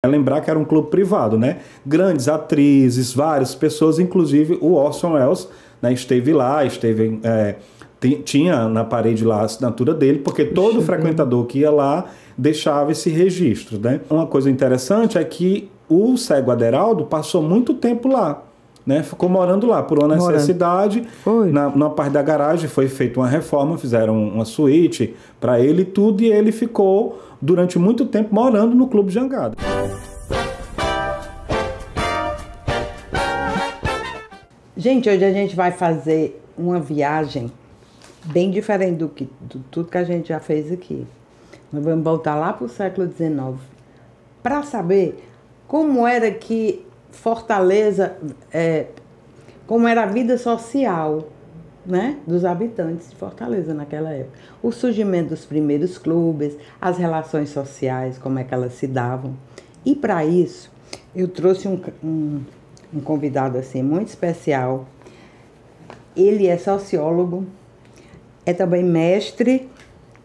É lembrar que era um clube privado, né? Grandes atrizes, várias pessoas, inclusive o Orson Welles, né, esteve lá, tinha na parede lá a assinatura dele, porque todo frequentador que ia lá deixava esse registro, né? Uma coisa interessante é que o cego Aderaldo passou muito tempo lá, né? Ficou morando lá por uma necessidade. Na parte da garagem foi feita uma reforma, fizeram uma suíte para ele e tudo, e ele ficou durante muito tempo morando no Clube Jangada. Gente, hoje a gente vai fazer uma viagem bem diferente do tudo que a gente já fez aqui. Nós vamos voltar lá para o século XIX para saber como era que Fortaleza, como era a vida social, né, dos habitantes de Fortaleza naquela época. O surgimento dos primeiros clubes, as relações sociais, como é que elas se davam. E para isso, eu trouxe um convidado assim muito especial. Ele é sociólogo, é também mestre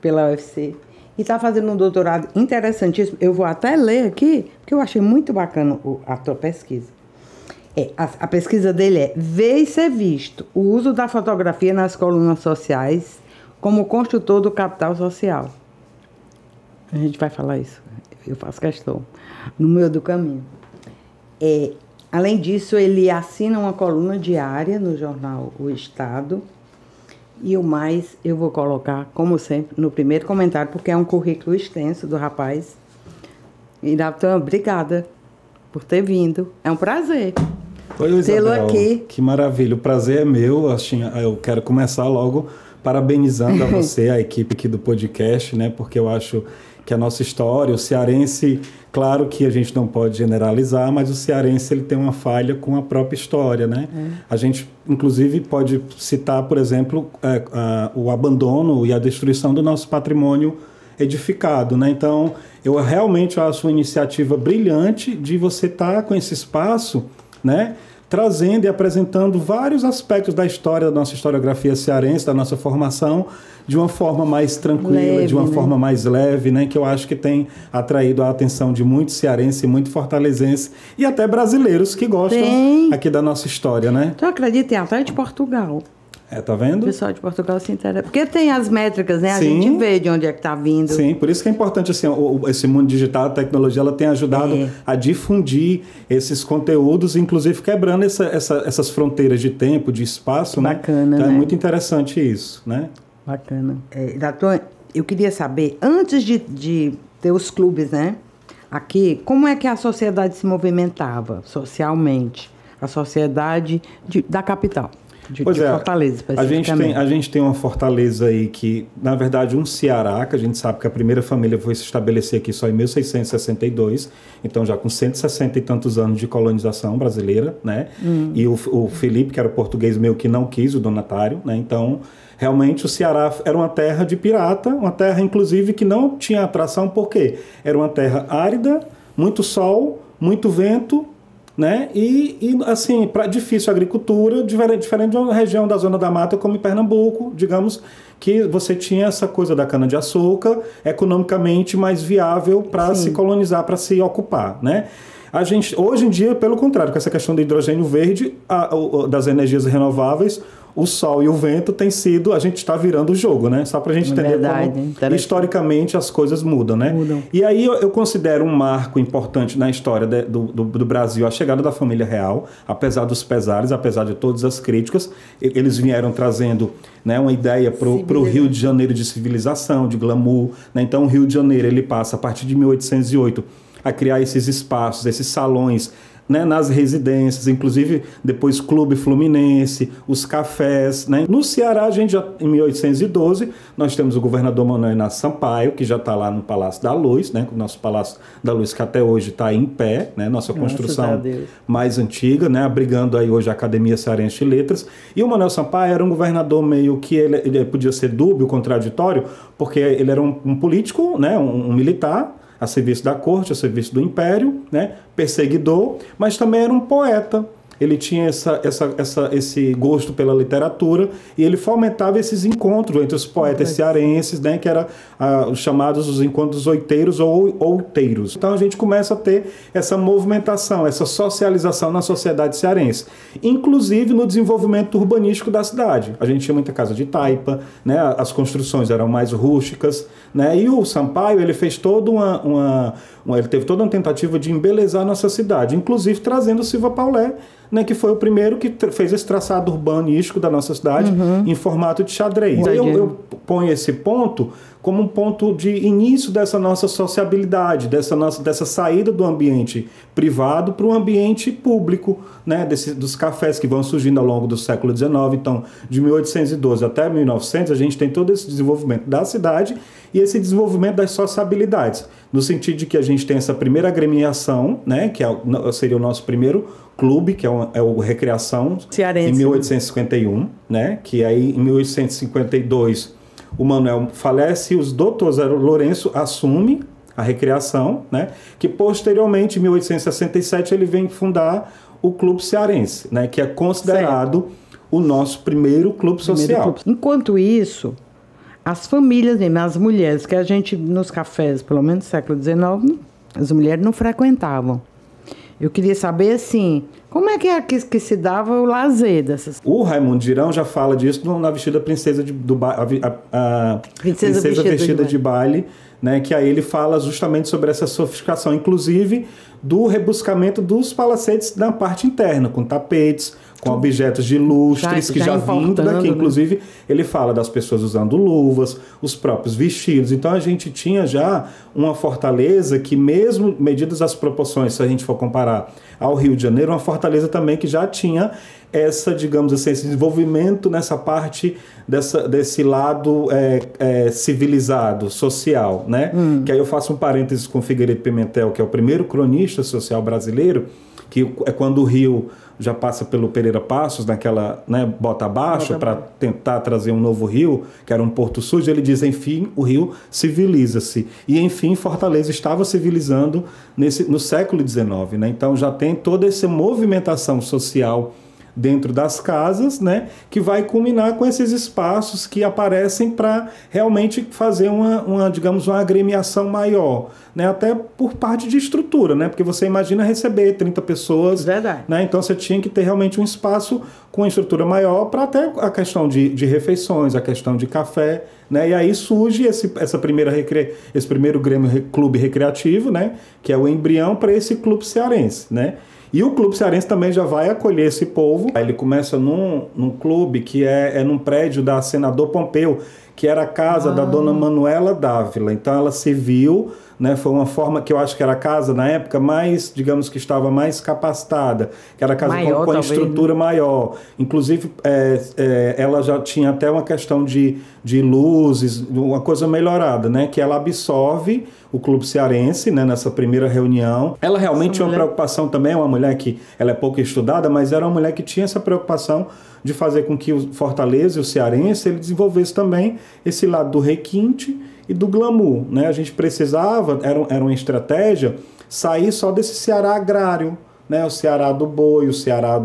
pela UFC e está fazendo um doutorado interessantíssimo. Eu vou até ler aqui, porque eu achei muito bacana a tua pesquisa. A pesquisa dele é Ver e Ser Visto, o uso da fotografia nas colunas sociais como construtor do capital social. A gente vai falar isso, eu faço questão, no meio do caminho. Além disso, ele assina uma coluna diária no jornal O Estado. E o mais eu vou colocar, como sempre, no primeiro comentário, porque é um currículo extenso do rapaz. E, Natan, obrigada por ter vindo. É um prazer tê-lo aqui. Que maravilha, o prazer é meu. Eu quero começar logo parabenizando a você, a equipe aqui do podcast, né? Porque eu acho que a nossa história, o cearense, claro que a gente não pode generalizar, mas o cearense ele tem uma falha com a própria história, né? A gente, inclusive, pode citar, por exemplo, o abandono e a destruição do nosso patrimônio edificado, né? Então, eu realmente acho uma iniciativa brilhante de você estar com esse espaço, né, trazendo e apresentando vários aspectos da história, da nossa historiografia cearense, da nossa formação, de uma forma mais tranquila, de uma forma mais leve, né, que eu acho que tem atraído a atenção de muitos cearenses, muito fortalezenses e até brasileiros que gostam aqui da nossa história, né? Tu acredita em até de Portugal? Tá vendo? O pessoal de Portugal se interessa. Porque tem as métricas, né? A gente vê de onde é que tá vindo. Sim, por isso que é importante, assim, esse mundo digital, a tecnologia, ela tem ajudado a difundir esses conteúdos, inclusive quebrando essas fronteiras de tempo, de espaço, né? Bacana, então, né? É muito interessante isso, né? Bacana. Doutor, eu queria saber, antes de ter os clubes, né? Aqui, como é que a sociedade se movimentava socialmente? A sociedade da capital. De Fortaleza, especificamente. A gente tem uma Fortaleza aí que, na verdade, um Ceará, que a gente sabe que a primeira família foi se estabelecer aqui só em 1662, então já com 160 e tantos anos de colonização brasileira, né? E o Felipe, que era o português meio que não quis, o donatário, né? Então, realmente o Ceará era uma terra de pirata, uma terra, inclusive, que não tinha atração, porque era uma terra árida, muito sol, muito vento, né? E assim, para difícil agricultura, diferente de uma região da Zona da Mata como em Pernambuco, digamos, que você tinha essa coisa da cana-de-açúcar economicamente mais viável para se colonizar, para se ocupar, né? Hoje em dia, pelo contrário, com essa questão do hidrogênio verde, das energias renováveis, o sol e o vento a gente está virando o jogo, né? Só para a gente entender como historicamente as coisas mudam, né? E aí eu considero um marco importante na história do Brasil a chegada da família real, apesar dos pesares, apesar de todas as críticas, eles vieram trazendo, né, uma ideia para o Rio de Janeiro de civilização, de glamour, né? Então o Rio de Janeiro ele passa a partir de 1808 a criar esses espaços, esses salões, né, nas residências, inclusive depois Clube Fluminense, os cafés, né? No Ceará, a gente já, em 1812, nós temos o governador Manuel Inácio Sampaio, que já está lá no Palácio da Luz, né? O nosso Palácio da Luz que até hoje está em pé, né? Nossa construção mais antiga, né? Abrigando aí hoje a Academia Cearense de Letras. E o Manuel Sampaio era um governador meio que ele podia ser dúbio, contraditório, porque ele era um político, né? Um militar, a serviço da corte, a serviço do império, né? Perseguidor, mas também era um poeta, ele tinha esse gosto pela literatura e ele fomentava esses encontros entre os poetas cearenses, né, que eram os chamados os encontros oiteiros ou outeiros. Então a gente começa a ter essa movimentação, essa socialização na sociedade cearense, inclusive no desenvolvimento urbanístico da cidade. A gente tinha muita casa de taipa, né, as construções eram mais rústicas, né, e o Sampaio ele fez toda ele teve toda uma tentativa de embelezar a nossa cidade, inclusive trazendo o Silva Paulé, né, que foi o primeiro que fez esse traçado urbanístico da nossa cidade em formato de xadrez. Eu ponho esse ponto como um ponto de início dessa nossa sociabilidade, dessa saída do ambiente privado para o ambiente público, né, dos cafés que vão surgindo ao longo do século XIX. Então, de 1812 até 1900, a gente tem todo esse desenvolvimento da cidade e esse desenvolvimento das sociabilidades, no sentido de que a gente tem essa primeira agremiação, né, que seria o nosso primeiro clube, que é o Recreação, cearense, em 1851, né, que aí em 1852 o Manuel falece e o doutor Zé Lourenço assume a Recreação, né, que posteriormente, em 1867, ele vem fundar o Clube Cearense, né, que é considerado o nosso primeiro clube social. Enquanto isso, as famílias mesmo, as mulheres, que a gente, nos cafés, pelo menos no século XIX, as mulheres não frequentavam. Eu queria saber, assim, como é que se dava o lazer dessas... O Raimundo Girão já fala disso na Vestida Princesa a Princesa Vestida de Baile, né, que aí ele fala justamente sobre essa sofisticação, inclusive do rebuscamento dos palacetes na parte interna, com tapetes, com objetos de lustres, que já vindo daqui. Inclusive, ele fala das pessoas usando luvas, os próprios vestidos. Então, a gente tinha já uma fortaleza que, mesmo medidas as proporções, se a gente for comparar ao Rio de Janeiro, uma fortaleza também que já tinha digamos assim, esse desenvolvimento nessa parte desse lado civilizado, social, né? Que aí eu faço um parênteses com Figueiredo Pimentel, que é o primeiro cronista social brasileiro, que é quando o Rio já passa pelo Pereira Passos, naquela, né, bota abaixo, para tentar trazer um novo rio, que era um porto sujo. Ele diz, enfim, o Rio civiliza-se. E, enfim, Fortaleza estava civilizando no século XIX, né? Então já tem toda essa movimentação social dentro das casas, né, que vai culminar com esses espaços que aparecem para realmente fazer digamos, uma agremiação maior, né, até por parte de estrutura, né, porque você imagina receber 30 pessoas, né, então você tinha que ter realmente um espaço com estrutura maior para até a questão de refeições, a questão de café, né, e aí surge esse primeiro clube recreativo, né, que é o embrião para esse clube cearense, né. E o Clube Cearense também já vai acolher esse povo. Ele começa num clube que é num prédio da Senador Pompeu, que era a casa da dona Manuela Dávila. Então ela se viu, né, foi uma forma que eu acho que era a casa na época mais, digamos que estava mais capacitada, que era a casa maior, com a estrutura maior. Inclusive ela já tinha até uma questão de luzes, uma coisa melhorada, né, que ela absorve o Clube Cearense, né, nessa primeira reunião. Ela realmente tinha uma preocupação também, é uma mulher que ela é pouco estudada, mas era uma mulher que tinha essa preocupação de fazer com que o Fortaleza e o Cearense ele desenvolvesse também esse lado do requinte e do glamour, né? A gente precisava, era uma estratégia, sair só desse Ceará agrário, né? O Ceará do boi, o Ceará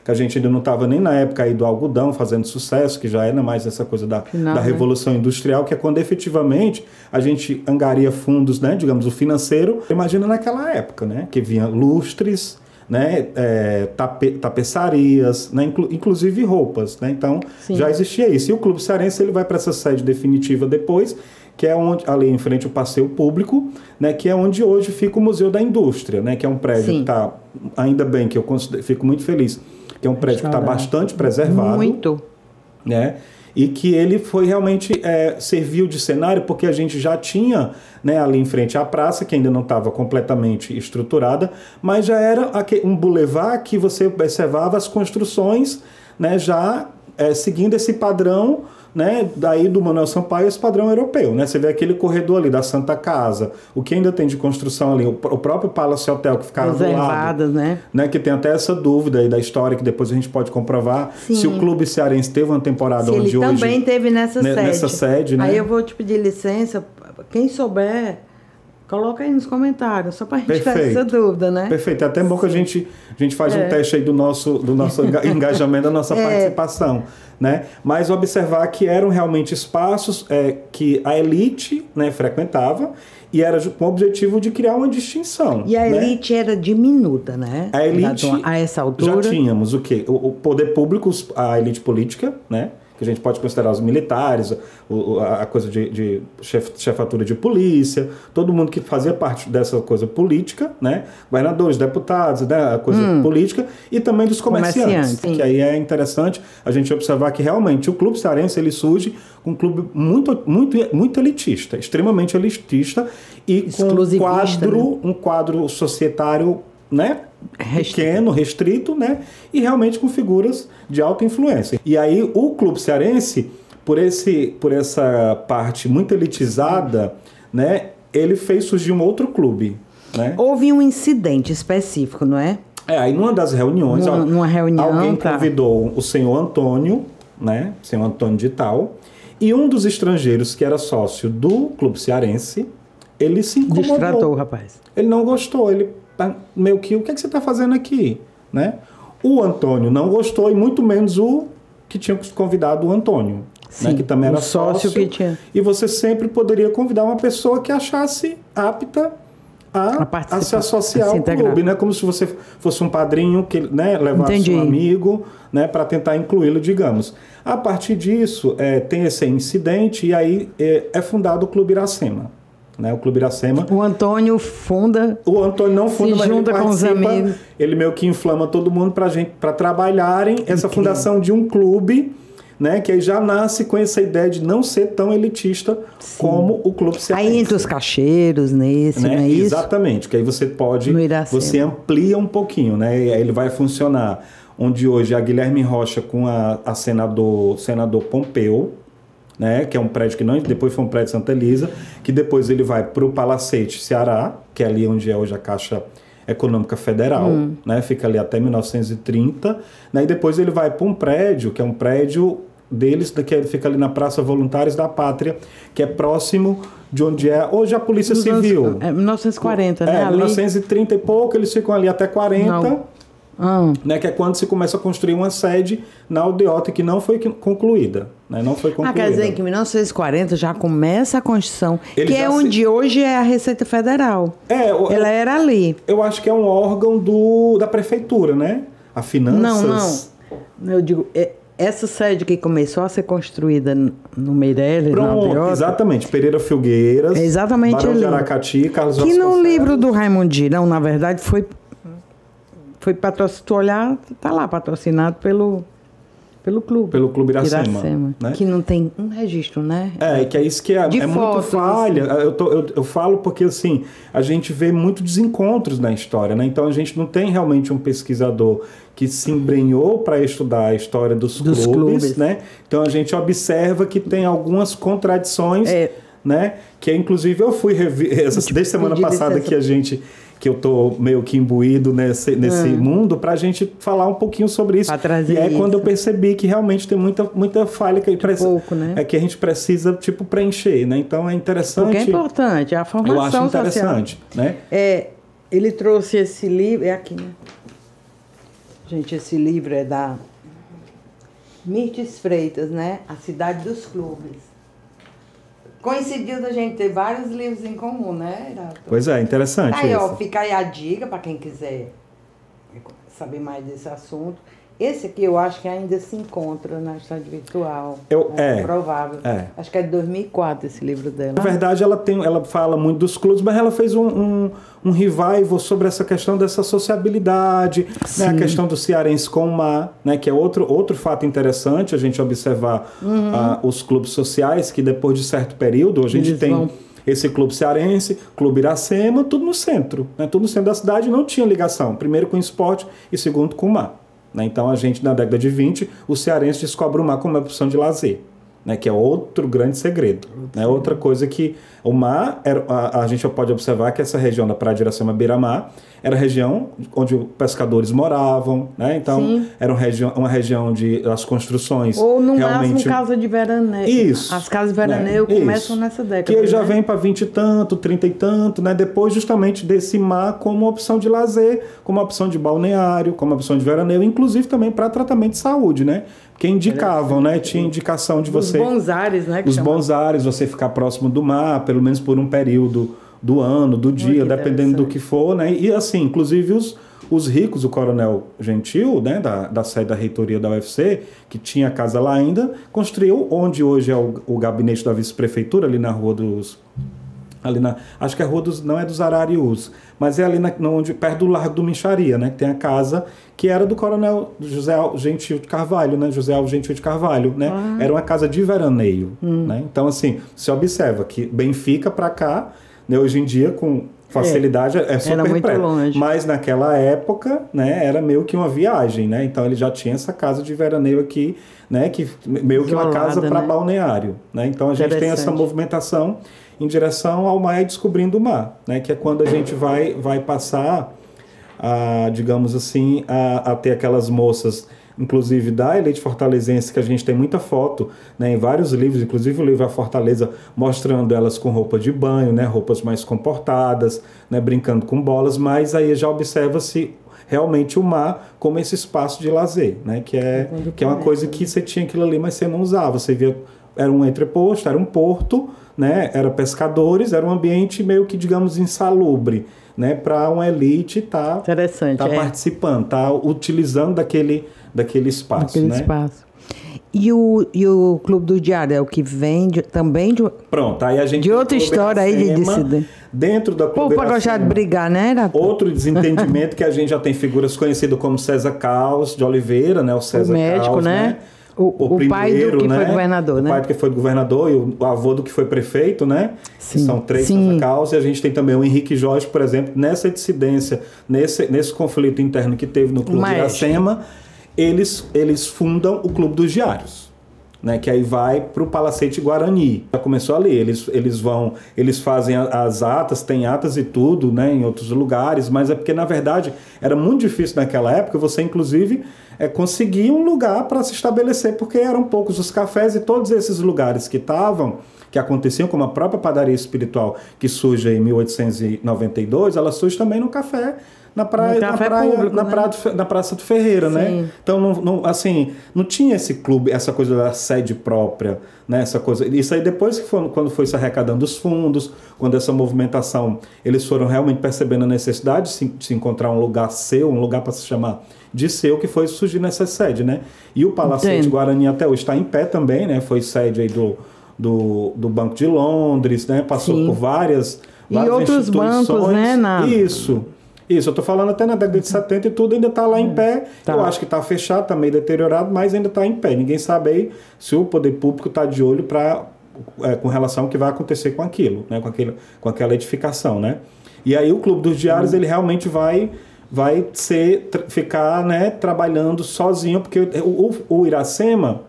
que a gente ainda não estava nem na época aí do algodão fazendo sucesso, que já era mais essa coisa da Revolução Industrial, que é quando efetivamente a gente angaria fundos, né? Digamos, o financeiro. Imagina naquela época, né? Que vinha lustres, né, tapeçarias, né, inclusive roupas, né? Então já existia isso. E o Clube Cearense ele vai para essa sede definitiva depois, que é onde, ali em frente ao Passeio Público, né, que é onde hoje fica o Museu da Indústria, né, que é um prédio que está, ainda bem que eu fico muito feliz, que é um prédio que está bastante preservado. Muito. Né? E que ele foi realmente serviu de cenário porque a gente já tinha, né, ali em frente à praça, que ainda não estava completamente estruturada, mas já era um bulevar que você observava as construções, né, já seguindo esse padrão, né, daí do Manuel Sampaio, esse padrão europeu, né? Você vê aquele corredor ali da Santa Casa, o que ainda tem de construção ali, o próprio Palace Hotel que ficava do lado, né? Que tem até essa dúvida aí da história que depois a gente pode comprovar. Sim. Se o Clube Cearense teve uma temporada onde ele também teve nessa sede, né? Aí eu vou te pedir licença, quem souber Coloca aí nos comentários, só para a gente ter Perfeito. essa dúvida, né? Perfeito. É até bom que a gente faz um teste aí do nosso engajamento, da nossa participação. Né? Mas observar que eram realmente espaços que a elite, né, frequentava e era com o objetivo de criar uma distinção. E a né? elite era diminuta, né? A elite, a essa altura. já tínhamos o quê? O poder público, a elite política, né? Que a gente pode considerar os militares, a coisa de chefatura de polícia, todo mundo que fazia parte dessa coisa política, né? Governadores, deputados, né? A coisa política, e também dos comerciantes. Que aí é interessante a gente observar que realmente o Clube Cearense ele surge com um clube muito elitista, extremamente elitista e com um quadro societário, né? Pequeno, restrito, né? E realmente com figuras de alta influência. E aí o Clube Cearense, por essa parte muito elitizada, né? Ele fez surgir um outro clube, né? Houve um incidente específico, não é? Aí numa das reuniões, numa reunião, alguém convidou o senhor Antônio, né? O senhor Antônio de Tal, e um dos estrangeiros que era sócio do Clube Cearense, ele se incomodou. Destratou, rapaz. Ele não gostou, ele meio que, o que é que você está fazendo aqui? Né? O Antônio não gostou, e muito menos o que tinha convidado o Antônio. Sim, né? Que também era sócio que tinha. E você sempre poderia convidar uma pessoa que achasse apta a se associar ao clube, né? Como se você fosse um padrinho que, né, levasse um amigo, né, para tentar incluí-lo, digamos. A partir disso, tem esse incidente e aí é fundado o Clube Iracema. Né, o Clube Iracema. O Antônio funda. O Antônio não funda, mas junta ele participa, com os amigos. Ele meio que inflama todo mundo para trabalharem essa fundação de um clube, né, que aí já nasce com essa ideia de não ser tão elitista como o Clube Cearense. Aí entre os cacheiros nesse, né? Não é isso? Exatamente, que aí você você amplia um pouquinho, né? E aí ele vai funcionar onde hoje a Guilherme Rocha com a senador Pompeu, né, que é um prédio que depois foi um prédio de Santa Elisa, que depois ele vai para o Palacete, Ceará, que é ali onde é hoje a Caixa Econômica Federal, né, fica ali até 1930, né, e depois ele vai para um prédio, que é um prédio deles, que fica ali na Praça Voluntários da Pátria, que é próximo de onde é hoje a Polícia Civil. 1940, né? 1930 e pouco, eles ficam ali até 40... Né, que é quando se começa a construir uma sede na aldeota que não foi concluída. Né, não foi concluída. Quer dizer que em 1940 já começa a construção, que é onde hoje é a Receita Federal. Ela era ali. Eu acho que é um órgão da prefeitura, né? A Finanças. Não. Eu digo, essa sede que começou a ser construída no Meireles, na aldeota. Exatamente. Pereira Filgueiras, exatamente Barão ali. de Aracati, Carlos Que no livro do Raimundinho, não, na verdade, foi patrocinado, tu olhar, tá lá, patrocinado pelo clube. Pelo Clube Iracema. Né? Que não tem um registro, né? Que é isso que é muito falha. Assim. Eu falo porque, assim, a gente vê muitos desencontros na história, né? Então, a gente não tem realmente um pesquisador que se embrenhou para estudar a história dos clubes, né? Então, a gente observa que tem algumas contradições, né? Que, inclusive, eu fui rever, desde semana passada que eu tô meio que imbuído nesse mundo, para a gente falar um pouquinho sobre isso. E aí quando eu percebi que realmente tem muita falha que a gente precisa preencher, né? Então é interessante. Porque é importante, a formação eu acho interessante, social. Né? Ele trouxe esse livro, é aqui, né? Gente, esse livro é da Mirtes Freitas, né? A Cidade dos Clubes. Coincidiu da gente ter vários livros em comum, né, Irato? Pois é, interessante. Aí, fica aí a dica para quem quiser saber mais desse assunto. Esse aqui eu acho que ainda se encontra na estante virtual. É provável. Acho que é de 2004 esse livro dela. Na verdade, ela fala muito dos clubes, mas ela fez um revival sobre essa questão dessa sociabilidade, né, a questão do cearense com o mar, né, que é outro fato interessante a gente observar os clubes sociais, que depois de certo período a gente tem esse Clube Cearense, Clube Iracema, tudo no centro. Né, tudo no centro da cidade, não tinha ligação, primeiro com o esporte e segundo com o mar. Né? Então, a gente, na década de 20, o cearense descobre o mar como uma opção de lazer, né? Que é outro grande segredo. Né? Outra coisa que O mar, a gente pode observar que essa região da Praia de Iracema, Beira-Mar, era a região onde os pescadores moravam, né? Então, era uma região onde as construções ou no realmente... máximo casa de veraneio. Isso. As casas de veraneio, né? Começam nessa década. Que já vem para 20 e tanto, 30 e tanto, né? Depois justamente desse mar como opção de lazer, como opção de balneário, como opção de veraneio, inclusive também para tratamento de saúde, né? Que indicavam, né? Tinha indicação de você... Os bons ares, né? Os bons ares, você ficar próximo do mar, pelo menos por um período do ano, do dia, dependendo do que for, né? E assim, inclusive os ricos, o Coronel Gentil, né, da sede da reitoria da UFC, que tinha a casa lá ainda, construiu onde hoje é o gabinete da vice-prefeitura, ali na rua dos... acho que é a rua dos... não é dos Ararius, mas é ali onde, perto do Largo do Mincharia, né? Que tem a casa que era do Coronel José Gentil de Carvalho, né? José Alves Gentil de Carvalho, né? Era uma casa de veraneio, né? Então, assim, você observa que Benfica para cá, né, hoje em dia, com facilidade, é super era muito longe. Mas naquela época, né, era meio que uma viagem, né? Então ele já tinha essa casa de veraneio aqui, né, que meio que uma casa para balneário, né? Então a gente tem essa movimentação em direção ao mar e descobrindo o mar, né? Que é quando a gente vai passar a, digamos assim, a ter aquelas moças, inclusive da elite fortalezense, que a gente tem muita foto, né, em vários livros, inclusive o livro A Fortaleza, mostrando elas com roupa de banho, né, roupas mais comportadas, né, brincando com bolas, mas aí já observa-se realmente o mar como esse espaço de lazer, né, que é uma coisa que você tinha aquilo ali, mas você não usava, você via, era um entreposto, era um porto, né, era pescadores, era um ambiente meio que, digamos, insalubre, né, para uma elite tá participando, tá utilizando daquele espaço, né? Espaço. E o Clube do Diário é o que vem também de... Pronto, aí a gente... De outra história aí de dissidência. Dentro da Clube para gostar de brigar, né? Outro desentendimento que a gente já tem figuras conhecidas como César Caos de Oliveira, né? O César médico, Caos, né? O pai do que foi governador, né? O pai do que foi governador e o avô do que foi prefeito, né? Sim. São três César Caos. E a gente tem também o Henrique Jorge, por exemplo, nessa dissidência, nesse conflito interno que teve no Clube de Iracema, eles fundam o Clube dos Diários, né? Que aí vai para o Palacete Guarani. Já começou ali, eles fazem as atas, tem atas e tudo, né? Em outros lugares, mas é porque, na verdade, era muito difícil naquela época, você, inclusive... conseguir um lugar para se estabelecer, porque eram poucos os cafés e todos esses lugares que aconteciam, como a própria padaria espiritual, que surge em 1892, ela surge também no café, na Praça do Ferreira, né? Então, não tinha esse clube, essa coisa da sede própria, né? Essa coisa, isso aí depois quando foi se arrecadando os fundos, quando essa movimentação, eles foram realmente percebendo a necessidade de se encontrar um lugar seu, um lugar para se chamar de seu, que foi surgir nessa sede, né? E o Palacete Guarani até hoje está em pé também, né? Foi sede aí do Banco de Londres, né? Passou por várias outros bancos, né? Isso, eu estou falando até na década de 70 e tudo ainda está lá em pé. Eu acho que está fechado, está meio deteriorado, mas ainda está em pé. Ninguém sabe aí se o poder público está de olho com relação ao que vai acontecer com aquilo, né? Com aquela edificação, né? E aí o Clube dos Diários, ele realmente vai ficar, né, trabalhando sozinho, porque o Iracema,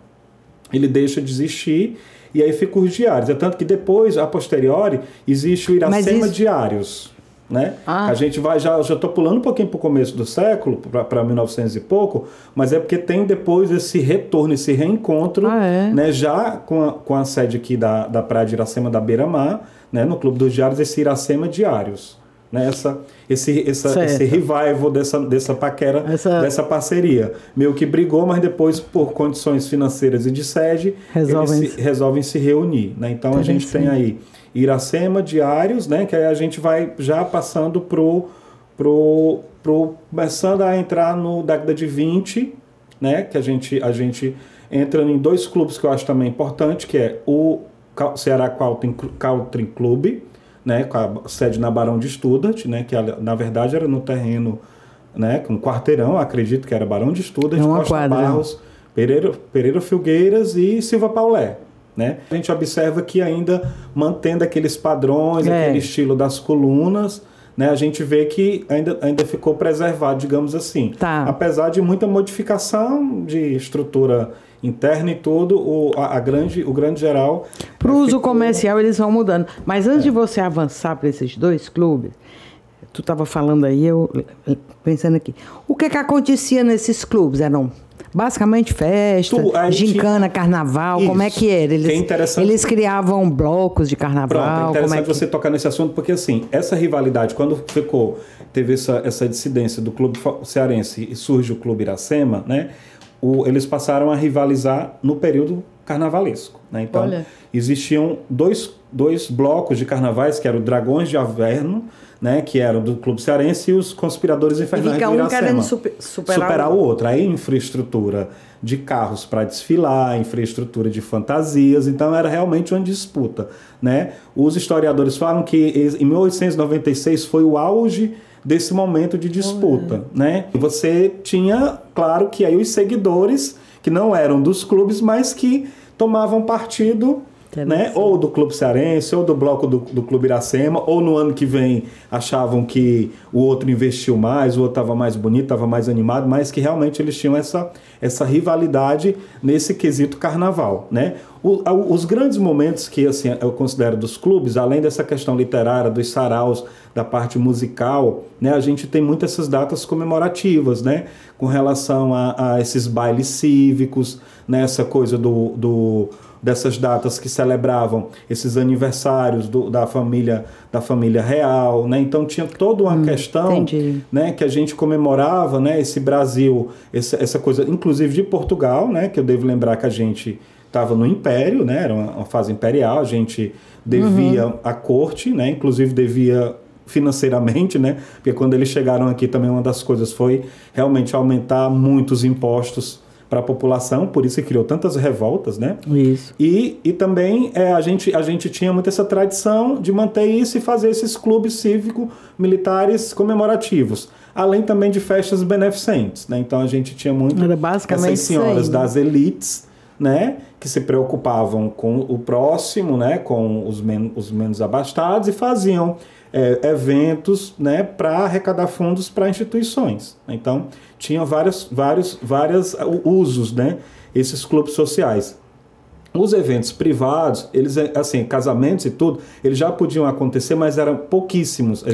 ele deixa de existir e aí fica os diários. É tanto que depois, a posteriori, existe o Iracema Diários, né? A gente vai, já estou pulando um pouquinho para o começo do século, para 1900 e pouco, mas é porque tem depois esse retorno, esse reencontro, né, já com a sede aqui da Praia de Iracema da Beira-Mar, né, no Clube dos Diários, esse Iracema Diários. Né, esse revival dessa paquera, dessa parceria. Meio que brigou, mas depois, por condições financeiras e de sede, eles resolvem se reunir. Né? Então a gente tem aí Iracema, Diários, né, que aí a gente vai já passando começando a entrar no década de 20, né, que a gente entra em dois clubes que eu acho também importante, que é o Ceará Country Club, né, com a sede na Barão de Studart, né, que na verdade era no terreno, né, com um quarteirão, acredito que era Barão de Studart, Costa Barros, Pereira Filgueiras e Silva Paulé. Né? A gente observa que ainda mantendo aqueles padrões, aquele estilo das colunas, né, a gente vê que ainda ficou preservado, digamos assim. Apesar de muita modificação de estrutura interna e tudo, o grande geral... Para o uso comercial eles vão mudando. Mas antes de você avançar para esses dois clubes, tu estava falando aí, eu pensando aqui, o que acontecia nesses clubes? Eram basicamente festa, gincana, carnaval, isso. Como é que era? Eles criavam blocos de carnaval? Pronto, é interessante você tocar nesse assunto, porque assim, essa rivalidade, quando teve essa dissidência do clube cearense e surge o clube Iracema, né, eles passaram a rivalizar no período carnavalesco, né? Então, existiam dois blocos de carnavais, que eram o Dragões de Averno, né, que eram do Clube Cearense, e os Conspiradores Infernais do Iracema. Querendo superar o outro. Aí infraestrutura de carros para desfilar, infraestrutura de fantasias, então era realmente uma disputa, né? Os historiadores falam que em 1896 foi o auge desse momento de disputa, né? E você tinha, claro, que aí os seguidores, que não eram dos clubes, mas que tomavam partido, né? Ou do Clube Cearense, ou do bloco do Clube Iracema, ou no ano que vem achavam que o outro investiu mais, o outro estava mais bonito, estava mais animado, mas que realmente eles tinham essa rivalidade nesse quesito carnaval, né? Os grandes momentos que assim, eu considero dos clubes, além dessa questão literária, dos saraus, da parte musical, né? A gente tem muitas essas datas comemorativas, né? Com relação a esses bailes cívicos, né? Essa coisa dessas datas que celebravam esses aniversários da família real, né? Então tinha toda uma questão, né, que a gente comemorava, né, esse Brasil, essa coisa, inclusive de Portugal, né, que eu devo lembrar que a gente estava no Império, né, era uma fase imperial, a gente devia à corte, né, inclusive devia financeiramente, né, porque quando eles chegaram aqui também uma das coisas foi realmente aumentar muito os impostos para a população, por isso que criou tantas revoltas, né? Isso. E também a gente tinha muito essa tradição de manter isso e fazer esses clubes cívico-militares comemorativos, além também de festas beneficentes, né? Então a gente tinha muito essas senhoras das elites, né? Que se preocupavam com o próximo, né? Com os menos abastados e faziam eventos, né, para arrecadar fundos para instituições. Então, tinha vários usos, né, esses clubes sociais. Os eventos privados, eles, assim, casamentos e tudo, eles já podiam acontecer, mas eram pouquíssimos.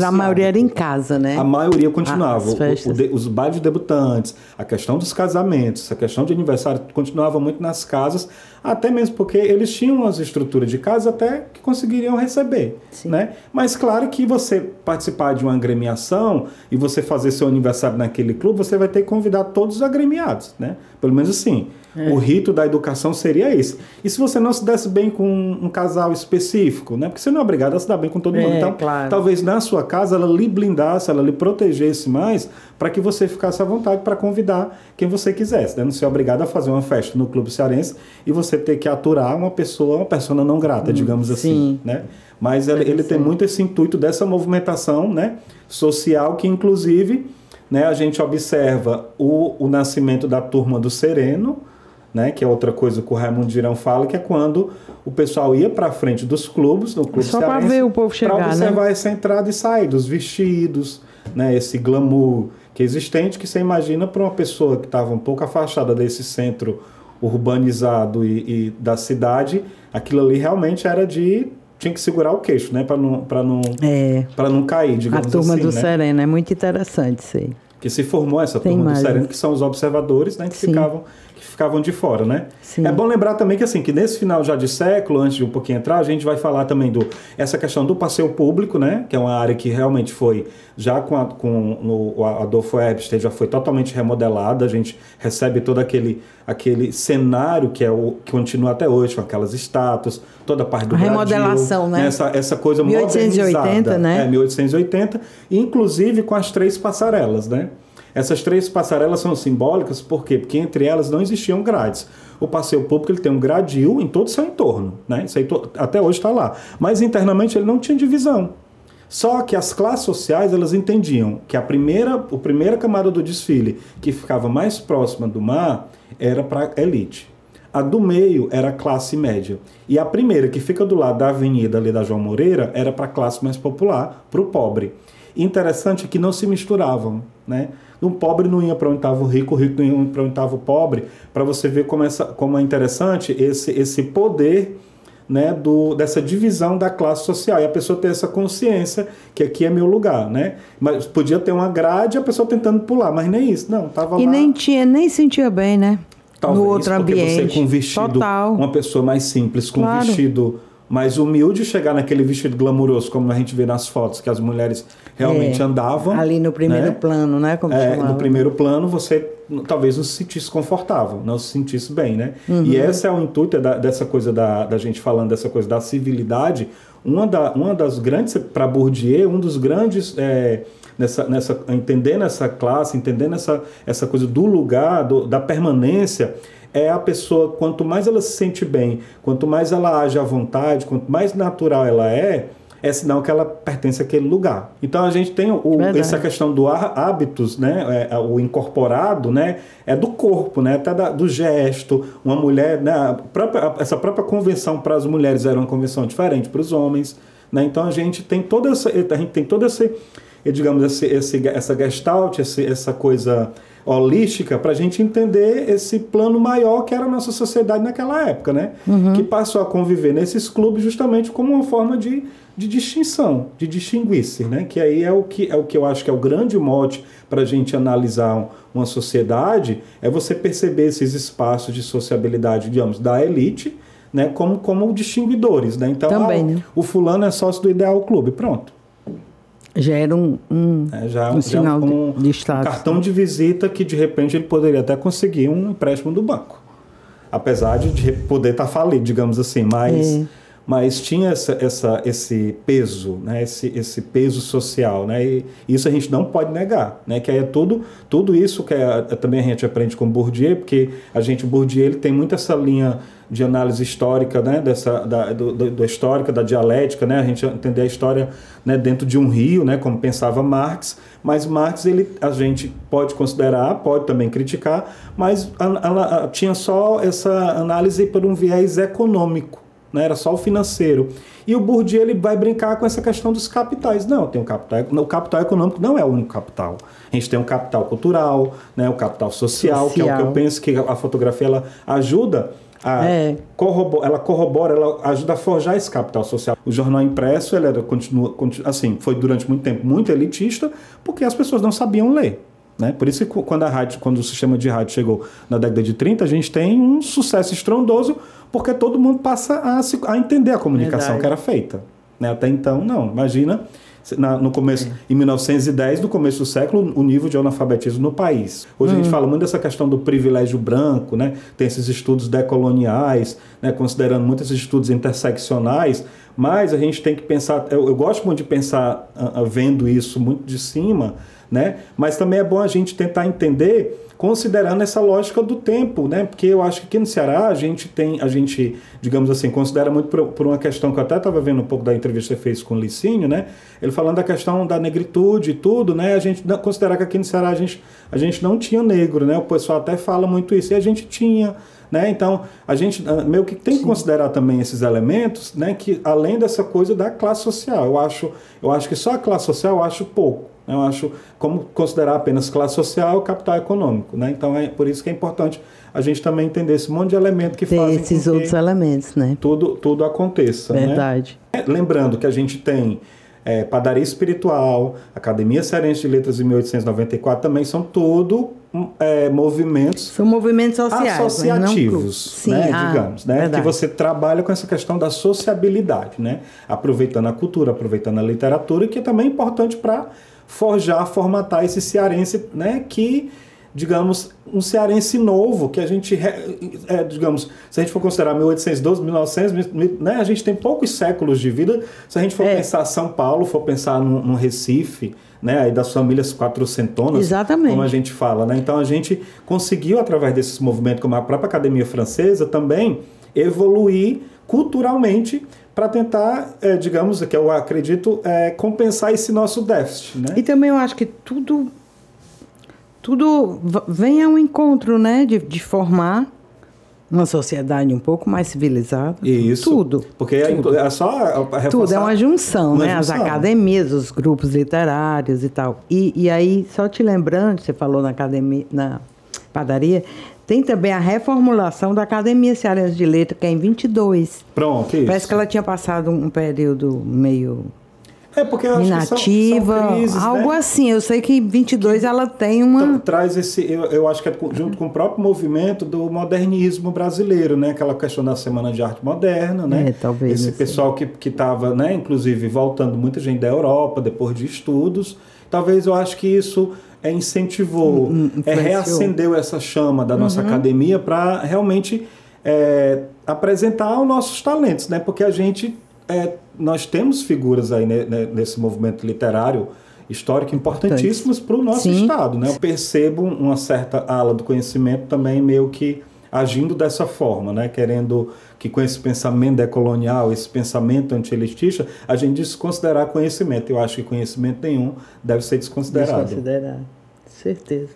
A maioria era em casa, né? A maioria continuava. Os bailes de debutantes, a questão dos casamentos, a questão de aniversário, continuava muito nas casas, até mesmo porque eles tinham as estruturas de casa até que conseguiriam receber, né? Mas claro que você participar de uma agremiação e você fazer seu aniversário naquele clube, você vai ter que convidar todos os agremiados, né? Pelo menos assim. O rito da educação seria esse. E se você não se desse bem com um casal específico, né? Porque você não é obrigado a se dar bem com todo mundo. Então, talvez na sua casa ela lhe blindasse, ela lhe protegesse mais para que você ficasse à vontade para convidar quem você quisesse, né? Não ser obrigado a fazer uma festa no Clube Cearense e você ter que aturar uma persona não grata, digamos assim, né? Mas ele tem muito esse intuito dessa movimentação, né, social que, inclusive, né, a gente observa o nascimento da Turma do Sereno, né, que é outra coisa que o Raimundo Girão fala, que é quando o pessoal ia para frente dos clubes, no Clube Cearense, só para ver o povo chegar, para observar essa entrada e saída, os vestidos, né, esse glamour que é existente, que você imagina para uma pessoa que estava um pouco afastada desse centro urbanizado e da cidade, aquilo ali realmente tinha que segurar o queixo, né, para não cair, digamos assim. A Turma do né? Sereno, é muito interessante isso aí. Que se formou essa Turma do Sereno, que são os observadores, né, que ficavam de fora, né? Sim. É bom lembrar também que assim, que nesse final já de século, antes de um pouquinho entrar, a gente vai falar também essa questão do passeio público, né? Que é uma área que realmente foi, já com o Adolfo Erbster, já foi totalmente remodelada, a gente recebe todo aquele cenário que continua até hoje, com aquelas estátuas, toda a parte do gradil, remodelação, né? Essa coisa 1880, modernizada, né? 1880, inclusive com as 3 passarelas, né? Essas 3 passarelas são simbólicas, por quê? Porque entre elas não existiam grades. O passeio público ele tem um gradil em todo o seu entorno, né? Isso aí até hoje está lá. Mas internamente ele não tinha divisão. Só que as classes sociais elas entendiam que a primeira camada do desfile, que ficava mais próxima do mar, era para a elite. A do meio era a classe média. E a primeira, que fica do lado da avenida ali da João Moreira, era para a classe mais popular, para o pobre. interessante é que não se misturavam, né? O pobre não ia para onde estava o rico não ia para onde estava o pobre, para você ver como é interessante esse poder, né, dessa divisão da classe social, e a pessoa ter essa consciência que aqui é meu lugar, né? Mas podia ter uma grade e a pessoa tentando pular, mas nem isso, não, estava lá. E nem sentia bem, né? Talvez, no outro ambiente. Você com vestido, total. Uma pessoa mais simples, com claro. vestido mais humilde, chegar naquele vestido glamouroso, como a gente vê nas fotos, que as mulheres realmente andavam. Ali no primeiro plano, né? Como no primeiro plano, você talvez não se sentisse confortável, não se sentisse bem, né? E esse é o intuito dessa coisa da gente falando, dessa coisa da civilidade. Uma das grandes, para Bourdieu, um dos grandes... entendendo essa classe, entendendo essa coisa do lugar, da permanência, é a pessoa, quanto mais ela se sente bem, quanto mais ela age à vontade, quanto mais natural ela é sinal que ela pertence àquele lugar. Então a gente tem essa questão do hábitos, né? O incorporado, né? É do corpo, né? Até do gesto. Uma mulher, né? Essa própria convenção para as mulheres era uma convenção diferente para os homens, né? Então a gente tem toda essa digamos, essa gestalt, essa coisa holística, para a gente entender esse plano maior que era a nossa sociedade naquela época, né? Que passou a conviver nesses clubes justamente como uma forma de distinção, de distinguir-se, né? Que aí é o que eu acho que é o grande mote para a gente analisar uma sociedade, é você perceber esses espaços de sociabilidade, digamos, da elite, né? Como distinguidores, né? Então, também, né? O fulano é sócio do Ideal Clube, pronto. Já era um sinal de status. Um cartão de visita que, de repente, ele poderia até conseguir um empréstimo do banco. Apesar de poder estar falido, digamos assim. Mas tinha esse peso, né? esse peso social. Né? E isso a gente não pode negar. Né? Que é tudo isso que também a gente aprende com Bourdieu, porque o Bourdieu ele tem muito essa linha de análise histórica, né, da histórica, da dialética, né, a gente entender a história, né, dentro de um rio, né, como pensava Marx, mas Marx a gente pode considerar, pode também criticar, mas ela tinha só essa análise por um viés econômico, né, era só o financeiro. E o Bourdieu ele vai brincar com essa questão dos capitais. Não, tem o capital econômico não é o único capital. A gente tem um capital cultural, né, o capital social, que é o que eu penso que a fotografia ela ajuda ela corrobora, ela ajuda a forjar esse capital social. O jornal impresso, ele assim, foi durante muito tempo muito elitista, porque as pessoas não sabiam ler. Né? Por isso que quando o sistema de rádio chegou na década de 30, a gente tem um sucesso estrondoso, porque todo mundo passa a entender a comunicação que era feita. Né? Até então, não. Imagina, no começo, em 1910, no começo do século, o nível de analfabetismo no país. Hoje a gente fala muito dessa questão do privilégio branco, né? Tem esses estudos decoloniais, né? Considerando muitos estudos interseccionais, mas a gente tem que pensar, eu gosto muito de pensar vendo isso muito de cima, né? Mas também é bom a gente tentar entender considerando essa lógica do tempo, né? Porque eu acho que aqui no Ceará a gente, digamos assim, considera muito por uma questão que eu até estava vendo um pouco da entrevista que você fez com o Licínio, né? Ele falando da questão da negritude e tudo, né? A gente considera que aqui no Ceará a gente não tinha negro, né? O pessoal até fala muito isso, e a gente tinha, né? Então, a gente meio que tem que considerar também esses elementos, né? Que além dessa coisa da classe social, eu acho que só a classe social eu acho pouco. Eu acho como considerar apenas classe social e capital econômico, né? Então é por isso que é importante a gente também entender esse monte de elementos que fazem esses outros elementos, né? Tudo aconteça. Verdade. Né? Lembrando que a gente tem Padaria Espiritual, Academia Cearense de Letras em 1894, também são tudo movimentos. São movimentos sociais, associativos, né? Sim, digamos, né? Que você trabalha com essa questão da sociabilidade, né? Aproveitando a cultura, aproveitando a literatura, e que também é importante para formatar esse cearense, né, que, digamos, um cearense novo, que a gente, digamos, se a gente for considerar 1812, 1900, né, a gente tem poucos séculos de vida. Se a gente for pensar São Paulo, for pensar no Recife, né, aí das famílias quatrocentonas, exatamente, como a gente fala, né? Então a gente conseguiu, através desses movimentos, como a própria Academia Francesa, também evoluir culturalmente para tentar, digamos, que eu acredito, compensar esse nosso déficit. Né? E também eu acho que tudo vem ao encontro, né, de formar Uma sociedade um pouco mais civilizada. Isso. Tudo. Porque é só reforçar. Tudo é uma junção, uma né? junção. As academias, os grupos literários e tal. E aí, só te lembrando, você falou na academia, na padaria, tem também a reformulação da Academia Cearense de Letras, que é em 22. Pronto, isso. Parece que ela tinha passado um período meio Porque eu acho inativa, que são crises, algo né? assim. Eu sei que em 22 ela tem uma... Então, traz esse, eu acho que é junto com o próprio movimento do modernismo brasileiro, né? Aquela questão da Semana de Arte Moderna, né? Talvez. Esse pessoal que estava, né? Inclusive, voltando muita gente da Europa, depois de estudos. Talvez eu acho que isso incentivou, reacendeu essa chama da nossa academia para realmente apresentar os nossos talentos, né? Porque a gente... nós temos figuras aí nesse movimento literário histórico importantíssimas para o nosso estado, né? Eu percebo uma certa ala do conhecimento também meio que agindo dessa forma, né? Querendo que com esse pensamento decolonial, esse pensamento anti-elitista, a gente desconsiderar conhecimento. Eu acho que conhecimento nenhum deve ser desconsiderado. Desconsiderado, certeza.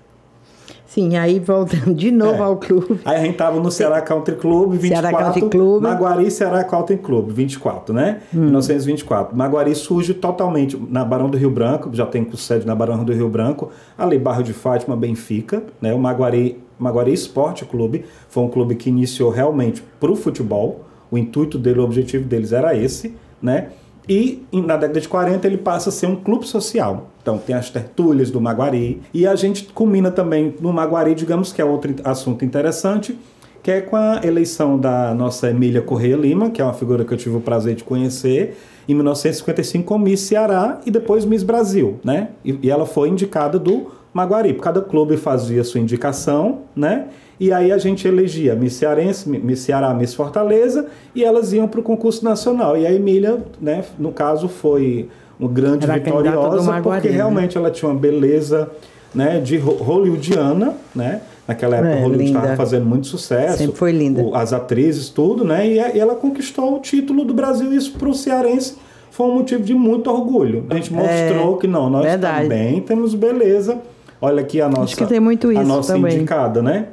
Sim, aí voltando de novo ao clube. Aí a gente estava no Ceará Country Club, 24, Ceará Country Club. Maguari Ceará Country Club, 24, né? 1924. Maguari surge totalmente na Barão do Rio Branco, já tem sede na Barão do Rio Branco, ali Bairro de Fátima, Benfica, né? O Maguari Esporte Clube foi um clube que iniciou realmente para o futebol, o intuito dele, o objetivo deles era esse, né? E na década de 40 ele passa a ser um clube social. Então tem as tertúlias do Maguari. E a gente culmina também no Maguari, digamos que é outro assunto interessante, que é com a eleição da nossa Emília Correia Lima, que é uma figura que eu tive o prazer de conhecer, em 1955 como Miss Ceará e depois Miss Brasil, né? E ela foi indicada do Maguari. Cada clube fazia sua indicação, né? E aí a gente elegia Miss Cearense, Miss Ceará, Miss Fortaleza, e elas iam para o concurso nacional. E a Emília, né, no caso, foi uma grande vitoriosa, porque realmente ela tinha uma beleza, né, de hollywoodiana, né? Naquela época Hollywood estava fazendo muito sucesso. Sempre foi linda. As atrizes, tudo, né? E ela conquistou o título do Brasil. Isso para o cearense foi um motivo de muito orgulho. A gente mostrou que não, nós também temos beleza. Olha aqui a nossa, acho que tem muito isso, a nossa também. Indicada, né?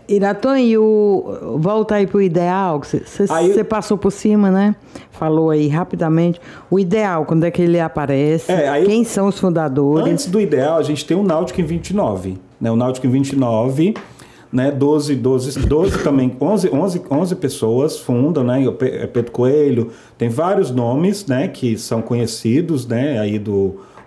Iratã, e volta aí para o ideal, você passou por cima, né? Falou aí rapidamente. O ideal, quando é que ele aparece? Quem são os fundadores? Antes do ideal, a gente tem o Náutico em 29. Né? O Náutico em 29, né? 12 também, 11 pessoas fundam, né? Pedro Coelho, tem vários nomes, né? Que são conhecidos, né? Aí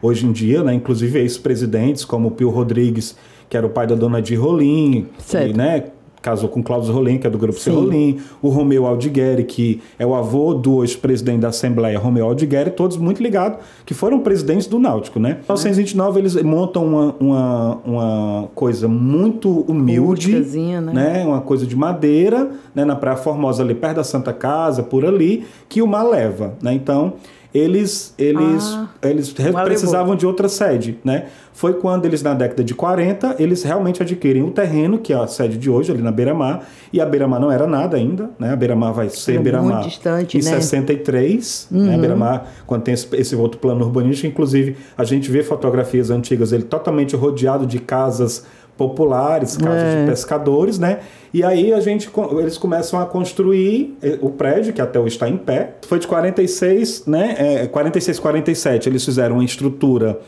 hoje em dia, né? Inclusive ex-presidentes como o Pio Rodrigues, que era o pai da dona Di Rolim, que, né, casou com Cláudio Rolim, que é do grupo C. Rolim, o Romeu Aldigueri, que é o avô do ex-presidente da Assembleia, Romeu Aldigueri, todos muito ligados, que foram presidentes do Náutico, né? Em 1929 eles montam uma coisa muito humilde, né? Uma coisa de madeira, né? Na Praia Formosa, ali perto da Santa Casa, por ali, que o mar leva, né? Então eles precisavam de outra sede, né? Foi quando eles, na década de 40, eles realmente adquirem o terreno, que é a sede de hoje, ali na Beira-Mar, e a Beira-Mar não era nada ainda, né? A Beira-Mar vai ser Beira-Mar distante, em 63, né? Beira-Mar, quando tem esse outro plano urbanístico, inclusive a gente vê fotografias antigas, ele totalmente rodeado de casas populares, casas de pescadores, né? E aí eles começam a construir o prédio, que até hoje está em pé. Foi de 46, né? 46, 47, eles fizeram uma estrutura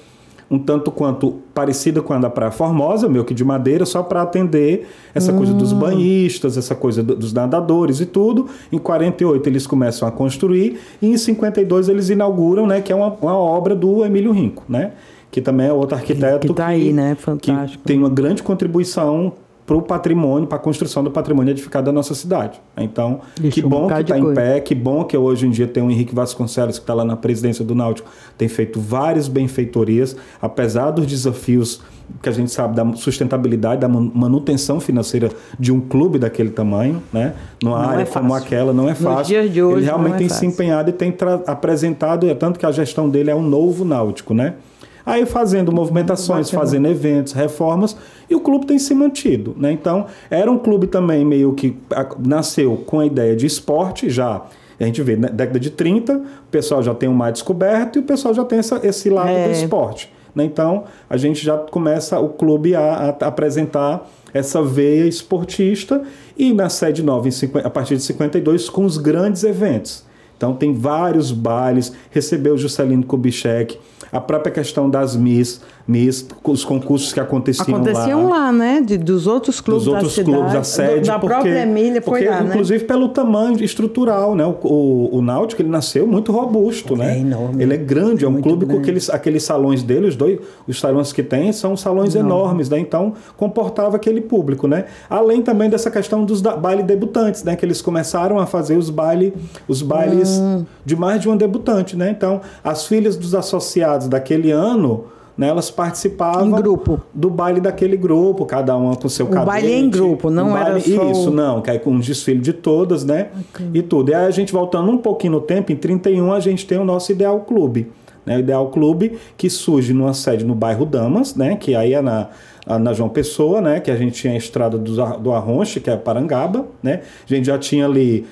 um tanto quanto parecida com a da Praia Formosa, meio que de madeira, só para atender essa coisa dos banhistas, essa coisa dos nadadores e tudo. Em 48 eles começam a construir e em 52 eles inauguram, né? Que é uma obra do Emílio Rinco, né? Que também é outro arquiteto que tá aí, né? Fantástico. Que tem uma grande contribuição para o patrimônio, para a construção do patrimônio edificado da nossa cidade. Então, que bom que está em pé, que bom que hoje em dia tem o Henrique Vasconcelos, que está lá na presidência do Náutico, tem feito várias benfeitorias, apesar dos desafios que a gente sabe da sustentabilidade, da manutenção financeira de um clube daquele tamanho, né? Numa área como aquela, não é fácil. Nos dias de hoje, ele realmente tem se empenhado e tem apresentado, tanto que a gestão dele é um novo Náutico, né? Aí fazendo movimentações, fazendo eventos, reformas, e o clube tem se mantido, né? Então, era um clube também meio que nasceu com a ideia de esporte, já a gente vê, na década de 30, o pessoal já tem um mar descoberto e o pessoal já tem esse lado do esporte, né? Então, a gente já começa o clube a apresentar essa veia esportista e na sede nova, a partir de 52, com os grandes eventos. Então, tem vários bailes, recebeu o Juscelino Kubitschek, a própria questão das Miss, os concursos que aconteciam lá, né? Dos outros clubes da cidade. Dos outros clubes, a sede. Da própria Emília foi lá, né? Inclusive pelo tamanho estrutural, né? O Náutico, ele nasceu muito robusto, né? É enorme. Ele é grande, é um clube com aqueles salões dele, os salões que tem são salões enormes, né? Então, comportava aquele público, né? Além também dessa questão dos baile debutantes, né? Que eles começaram a fazer os bailes de mais de uma debutante, né? Então, as filhas dos associados daquele ano, né, elas participavam do baile daquele grupo, cada uma com seu cadete. O baile em grupo, não era só... Isso, não, que aí com um desfile de todas, né, e tudo. E aí a gente voltando um pouquinho no tempo, em 31 a gente tem o nosso Ideal Clube, né, o Ideal Clube que surge numa sede no bairro Damas, né, que aí é na João Pessoa, né, que a gente tinha a estrada do Arronche, que é Parangaba, né, a gente já tinha ali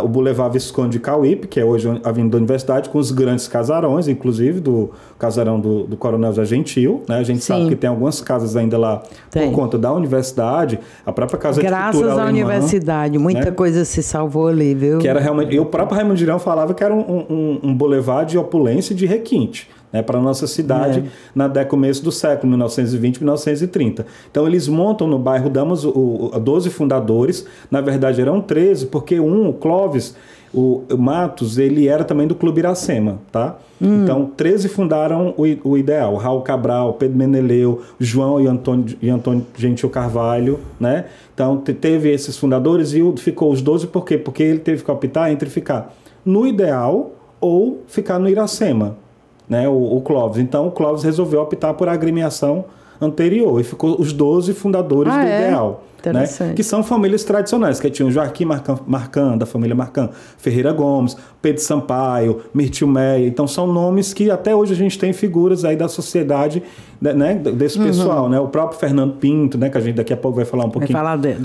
o Boulevard Visconde de Cauípe, que é hoje a Avenida da Universidade, com os grandes casarões, inclusive do casarão do Coronel Zé Gentil, né, a gente sabe que tem algumas casas ainda lá por conta da universidade, a própria Casa de Cultura Graças à universidade, muita coisa se salvou ali, viu? Que era realmente, e o próprio Raimundo Girão falava que era um boulevard de opulência e de requinte, né, para a nossa cidade no começo do século, 1920, 1930. Então, eles montam no bairro Damas 12 fundadores, na verdade eram 13, porque o Clóvis, o Matos, ele era também do Clube Iracema, tá? Então, 13 fundaram o Ideal, Raul Cabral, Pedro Meneleu, João e Antônio Gentil Carvalho, né? Então, teve esses fundadores e ficou os 12, por quê? Porque ele teve que optar entre ficar no Ideal ou ficar no Iracema, né, o Clóvis. Então, o Clóvis resolveu optar por agremiação anterior e ficou os 12 fundadores do Ideal. Né, que são famílias tradicionais, que tinham Joaquim Marcan, da família Marcan, Ferreira Gomes, Pedro Sampaio, Mirtil Meia. Então, são nomes que até hoje a gente tem figuras aí da sociedade, né, desse pessoal. Né? O próprio Fernando Pinto, né, que a gente daqui a pouco vai falar um pouquinho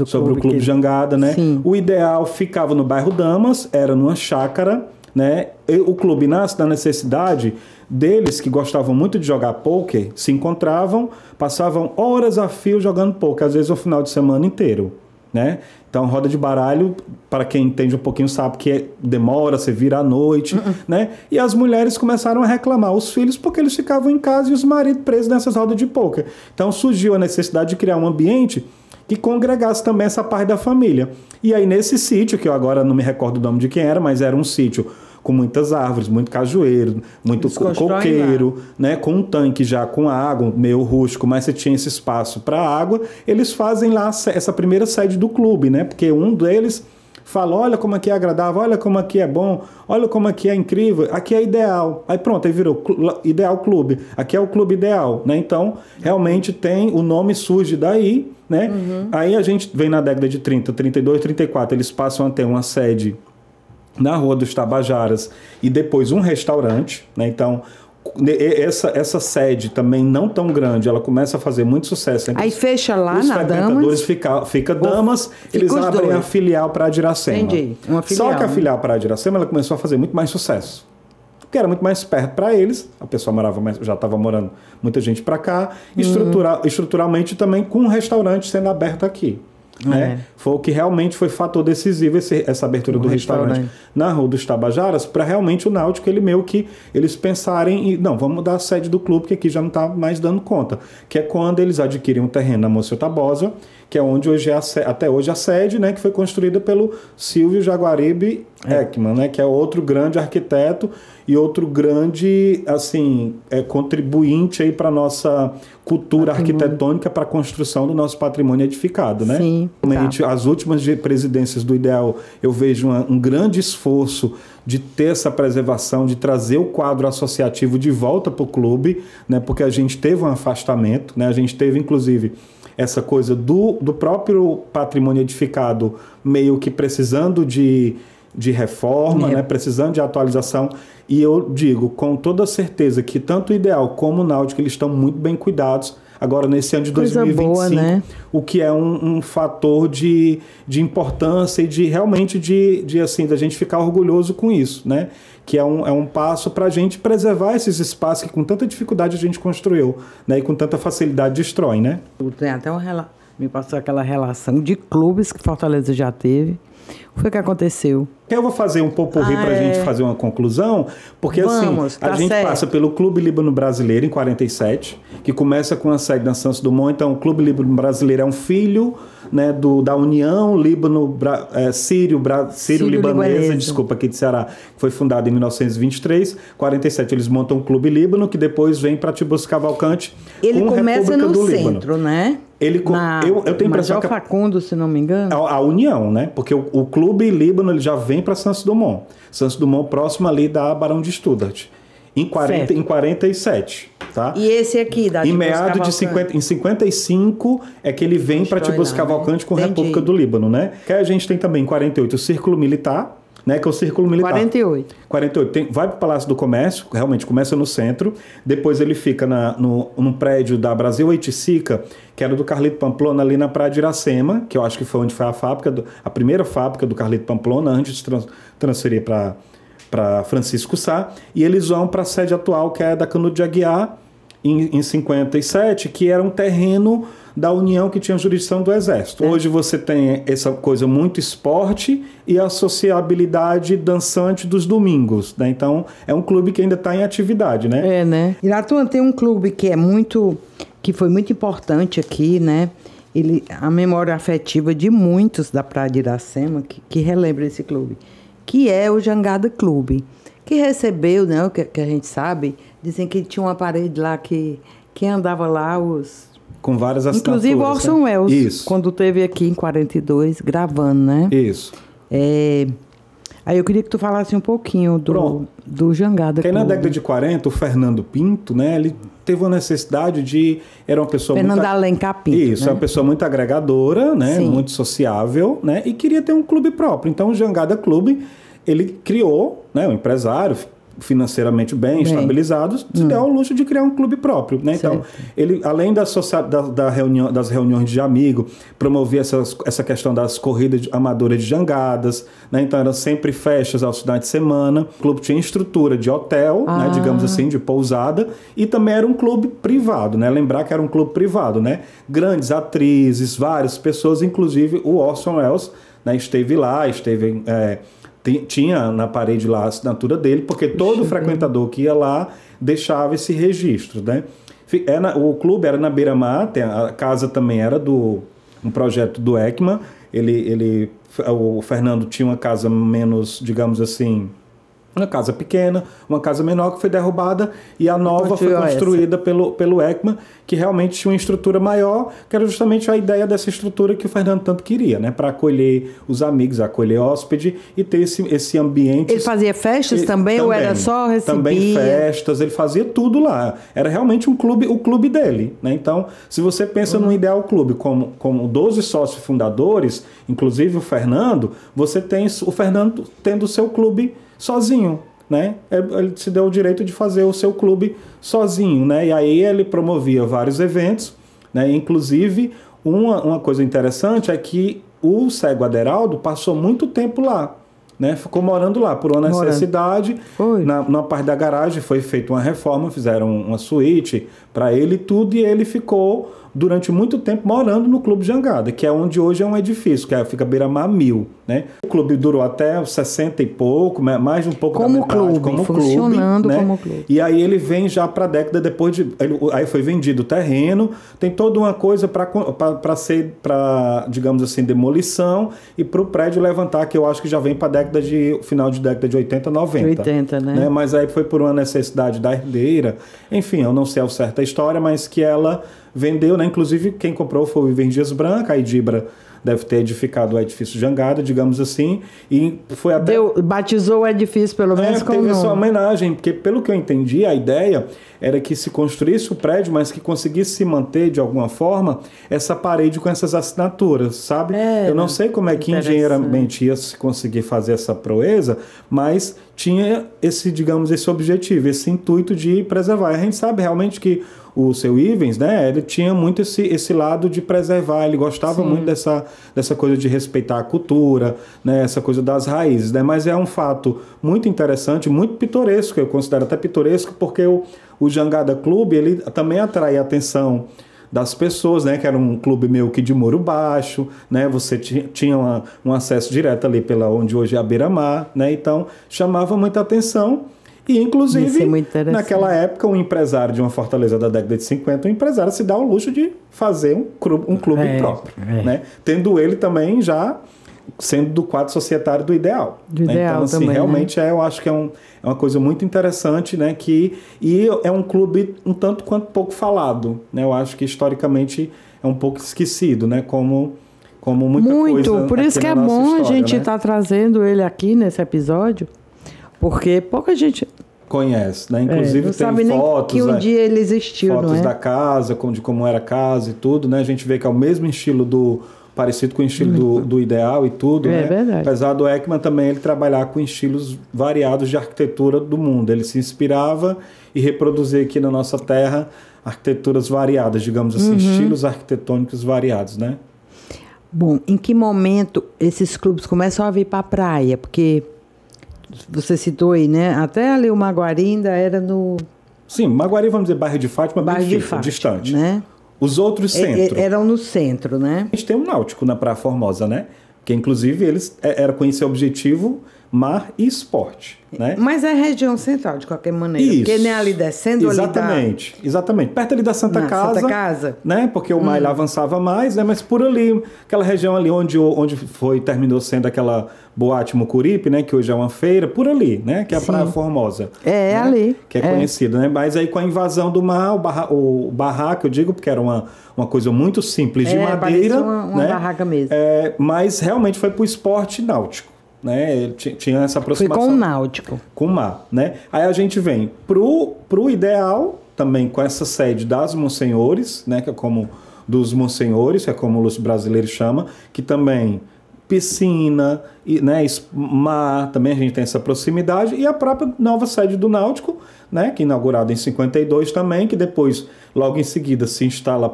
sobre o Clube Jangada. Né? O Ideal ficava no bairro Damas, era numa chácara. Né? O clube nasce da necessidade deles, que gostavam muito de jogar pôquer, se encontravam, passavam horas a fio jogando pôquer, às vezes o final de semana inteiro. Né? Então, roda de baralho, para quem entende um pouquinho, sabe que demora, você vira à noite. Né? E as mulheres começaram a reclamar, os filhos, porque eles ficavam em casa e os maridos presos nessas rodas de pôquer. Então, surgiu a necessidade de criar um ambiente que congregasse também essa parte da família. E aí, nesse sítio, que eu agora não me recordo o nome de quem era, mas era um sítio com muitas árvores, muito cajueiro, muito coqueiro, né, com um tanque já com água, meio rústico, mas você tinha esse espaço para água, eles fazem lá essa primeira sede do clube, né, porque um deles fala, olha como aqui é agradável, olha como aqui é bom, olha como aqui é incrível, aqui é ideal. Aí pronto, aí virou Ideal Clube, aqui é o Clube Ideal, né, então realmente o nome surge daí, né, aí a gente vem na década de 30, 32, 34, eles passam a ter uma sede na Rua dos Tabajaras e depois um restaurante, né? Então essa sede também não tão grande, ela começa a fazer muito sucesso. Aí fecha lá os na frequentadores fica Damas, eles abrem a filial para a Iracema. Entendi. Uma filial, só que a filial para a Iracema ela começou a fazer muito mais sucesso, porque era muito mais perto para eles, a pessoa já estava morando muita gente para cá, estruturalmente também com um restaurante sendo aberto aqui. Né? Foi o que realmente foi fator decisivo essa abertura do restaurante na Rua dos Tabajaras, para realmente o Náutico, eles pensarem não, vamos mudar a sede do clube, que aqui já não está mais dando conta, que é quando eles adquirem um terreno na Monsenhor Tabosa, que é onde hoje até hoje a sede, né, que foi construída pelo Silvio Jaguaribe Ekman, né, que é outro grande arquiteto e outro grande contribuinte aí para a nossa cultura arquitetônica, para a construção do nosso patrimônio edificado. Né? Sim, realmente, as últimas presidências do Ideal, eu vejo um grande esforço de ter essa preservação, de trazer o quadro associativo de volta para o clube, né, porque a gente teve um afastamento, né, a gente teve, inclusive, essa coisa do próprio patrimônio edificado meio que precisando de reforma, né, precisando de atualização, e eu digo com toda certeza que tanto o Ideal como o Náutico eles estão muito bem cuidados, agora nesse ano de Coisa 2025, boa, né? o que é um fator de importância e de realmente assim, da gente ficar orgulhoso com isso, né? Que é um passo para a gente preservar esses espaços que com tanta dificuldade a gente construiu, né? E com tanta facilidade destrói, né? Tem até me passou aquela relação de clubes que Fortaleza já teve. O que foi que aconteceu? Eu vou fazer um popurrí para a gente fazer uma conclusão, porque Vamos, assim, a gente certo. passa pelo Clube Líbano Brasileiro em 47, que começa com a sede na Santos Dumont. Então, o Clube Líbano Brasileiro é um filho, né, da União Sírio-Libanesa, desculpa, aqui de Ceará, que foi fundada em 1923. 47 eles montam o Clube Líbano, que depois vem para Tiburcio Cavalcante. Ele com começa República no do centro, Líbano. né? Eu tenho a impressão que Facundo, se não me engano. a União, né? Porque o Clube Líbano ele já vem para Santos Dumont. Santos Dumont próximo ali da Barão de Studart. Em 47, tá? E esse aqui, da Em meados de 55 é que ele vem para Tiburcio Cavalcante, né? Com a República do Líbano, né? Que a gente tem também em 48 o Círculo Militar, né, que é o Círculo Militar. 48. Vai para o Palácio do Comércio, realmente começa no centro, depois ele fica num prédio da Brasil Oiticica, que era do Carlito Pamplona, ali na Praia de Iracema, que eu acho que foi onde foi a primeira fábrica do Carlito Pamplona, antes de transferir para Francisco Sá, e eles vão para a sede atual, que é da Canudo de Aguiar, em 57, que era um terreno da União que tinha jurisdição do Exército. Hoje você tem essa coisa muito esporte e a sociabilidade dançante dos domingos, né? Então, é um clube que ainda está em atividade, né? É, né? Iratuã tem um clube que foi muito importante aqui, né? A memória afetiva de muitos da Praia de Iracema que relembra esse clube, que é o Jangada Clube, que recebeu, né, o que a gente sabe, dizem que tinha uma parede lá que andava lá com várias assinaturas. Inclusive o Orson Welles, isso, quando esteve aqui em 42, gravando, né? Isso. Aí eu queria que tu falasse um pouquinho do Jangada Clube. Na década de 40, o Fernando Pinto, né, ele teve uma necessidade era uma pessoa Fernando Alencar Pinto. Isso, né? É uma pessoa muito agregadora, né? Sim. Muito sociável, né? E queria ter um clube próprio. Então o Jangada Clube, ele criou, né, um empresário financeiramente bem estabilizado, se deu ao luxo de criar um clube próprio, né? Então, ele, além das reuniões de amigo, promovia essa questão das corridas amadoras de jangadas, né? Então, eram sempre festas aos finais de semana. O clube tinha estrutura de hotel, né? Digamos assim, de pousada, e também era um clube privado, né? Lembrar que era um clube privado, né? Grandes atrizes, várias pessoas, inclusive o Orson Welles, né? Esteve lá, tinha na parede lá a assinatura dele, porque todo frequentador que ia lá deixava esse registro, né? O clube era na beira-mar, a casa também era um projeto do Ekman. O Fernando tinha uma casa menos, digamos assim, uma casa pequena, uma casa menor que foi derrubada, e a nova foi construída pelo Ekman, que realmente tinha uma estrutura maior, que era justamente a ideia dessa estrutura que o Fernando tanto queria, né? Para acolher os amigos, acolher hóspede e ter esse ambiente. Ele fazia festas também, ou era só recebia? Também festas, ele fazia tudo lá. Era realmente o clube dele, né? Então, se você pensa num ideal clube como 12 sócios fundadores, inclusive o Fernando, você tem o Fernando tendo o seu clube sozinho, né? Ele se deu o direito de fazer o seu clube sozinho, né? E aí ele promovia vários eventos, né? Inclusive, uma coisa interessante é que o cego Aderaldo passou muito tempo lá, né? Ficou morando lá por uma necessidade. Na parte da garagem foi feita uma reforma, fizeram uma suíte para ele e tudo, e ele ficou durante muito tempo morando no Clube Jangada, que é onde hoje é um edifício, que fica beira-mar 1000, né? O clube durou até os 60 e pouco, mais de um pouco como da metade, clube, funcionando, né? Como clube. E aí ele vem já para a década depois aí foi vendido o terreno, tem toda uma coisa para ser, digamos assim, demolição, e para o prédio levantar, que eu acho que já vem para final de década de 80, 90. 80, né? Mas aí foi por uma necessidade da herdeira, enfim, eu não sei ao certo a história, mas que ela vendeu, né? Inclusive quem comprou foi o Iver Dias Branco, a Idibra deve ter edificado o edifício Jangada, digamos assim, e foi até... Batizou o edifício, pelo menos, com o teve nome. essa homenagem, porque pelo que eu entendi, a ideia era que se construísse o prédio, mas que conseguisse se manter, de alguma forma, essa parede com essas assinaturas, sabe? Eu não sei como é que engenheiramente ia se conseguir fazer essa proeza, mas tinha esse, digamos, esse objetivo, esse intuito de preservar. A gente sabe realmente que o seu Ivens, né, ele tinha muito esse lado de preservar, ele gostava muito dessa coisa de respeitar a cultura, né, essa coisa das raízes, né, mas é um fato muito interessante, muito pitoresco, eu considero até pitoresco, porque o Jangada Clube, ele também atrai a atenção das pessoas, né, que era um clube meio que de muro baixo, né, você tinha um acesso direto ali pela onde hoje é a Beira-Mar, né, então chamava muita atenção. E, inclusive, naquela época, um empresário de uma fortaleza da década de 50, um empresário se dá o luxo de fazer um clube próprio, né? Tendo ele também já sendo do quadro societário do Ideal. Né? Então, assim, também, realmente, né? Eu acho que é uma coisa muito interessante, né? E é um clube um tanto quanto pouco falado, né? Eu acho que, historicamente, é um pouco esquecido, né? Como muita coisa. Muito, por isso que é bom história, a gente estar trazendo ele aqui nesse episódio, porque pouca gente conhece, né? Inclusive não tem sabe fotos, nem que um dia ele existiu, fotos não é? da casa, de como era a casa e tudo, né? A gente vê que é o mesmo estilo parecido com o estilo do Ideal e tudo, né? Verdade. Apesar do Ekman também ele trabalhar com estilos variados de arquitetura do mundo. Ele se inspirava e reproduzia aqui na nossa terra arquiteturas variadas, digamos assim, estilos arquitetônicos variados, né? Bom, em que momento esses clubes começam a vir para a praia? Porque você citou aí, né? Até ali o Maguari ainda era no... Sim, Maguari, vamos dizer, bairro de Fátima, bem distante. Né? Os outros centros. Eram no centro, né? A gente tem um náutico na Praia Formosa, né? Que inclusive eles era com esse objetivo mar e esporte, né? Mas é região central, de qualquer maneira. Isso. Porque nem ali descendo Exatamente. Perto ali da Santa Casa, né? Porque o mar ele avançava mais, né? Mas por ali, aquela região ali onde terminou sendo aquela boate Mucuripe, né? Que hoje é uma feira, por ali, né? Que é a Praia Formosa. É, né? ali. Que é conhecida, né? Mas aí com a invasão do mar, o barraco, eu digo, porque era uma coisa muito simples de madeira. Uma barraca mesmo. Mas realmente foi para o esporte náutico. Né? Tinha essa aproximação. Foi com o náutico. Com o mar, né? Aí a gente vem pro Ideal, também com essa sede das Monsenhores, né? Que é como dos Monsenhores, que é como os brasileiros chamam, que também piscina, né? Mar, também a gente tem essa proximidade, e a própria nova sede do Náutico, né? Que é inaugurada em 52 também, que depois, logo em seguida, se instala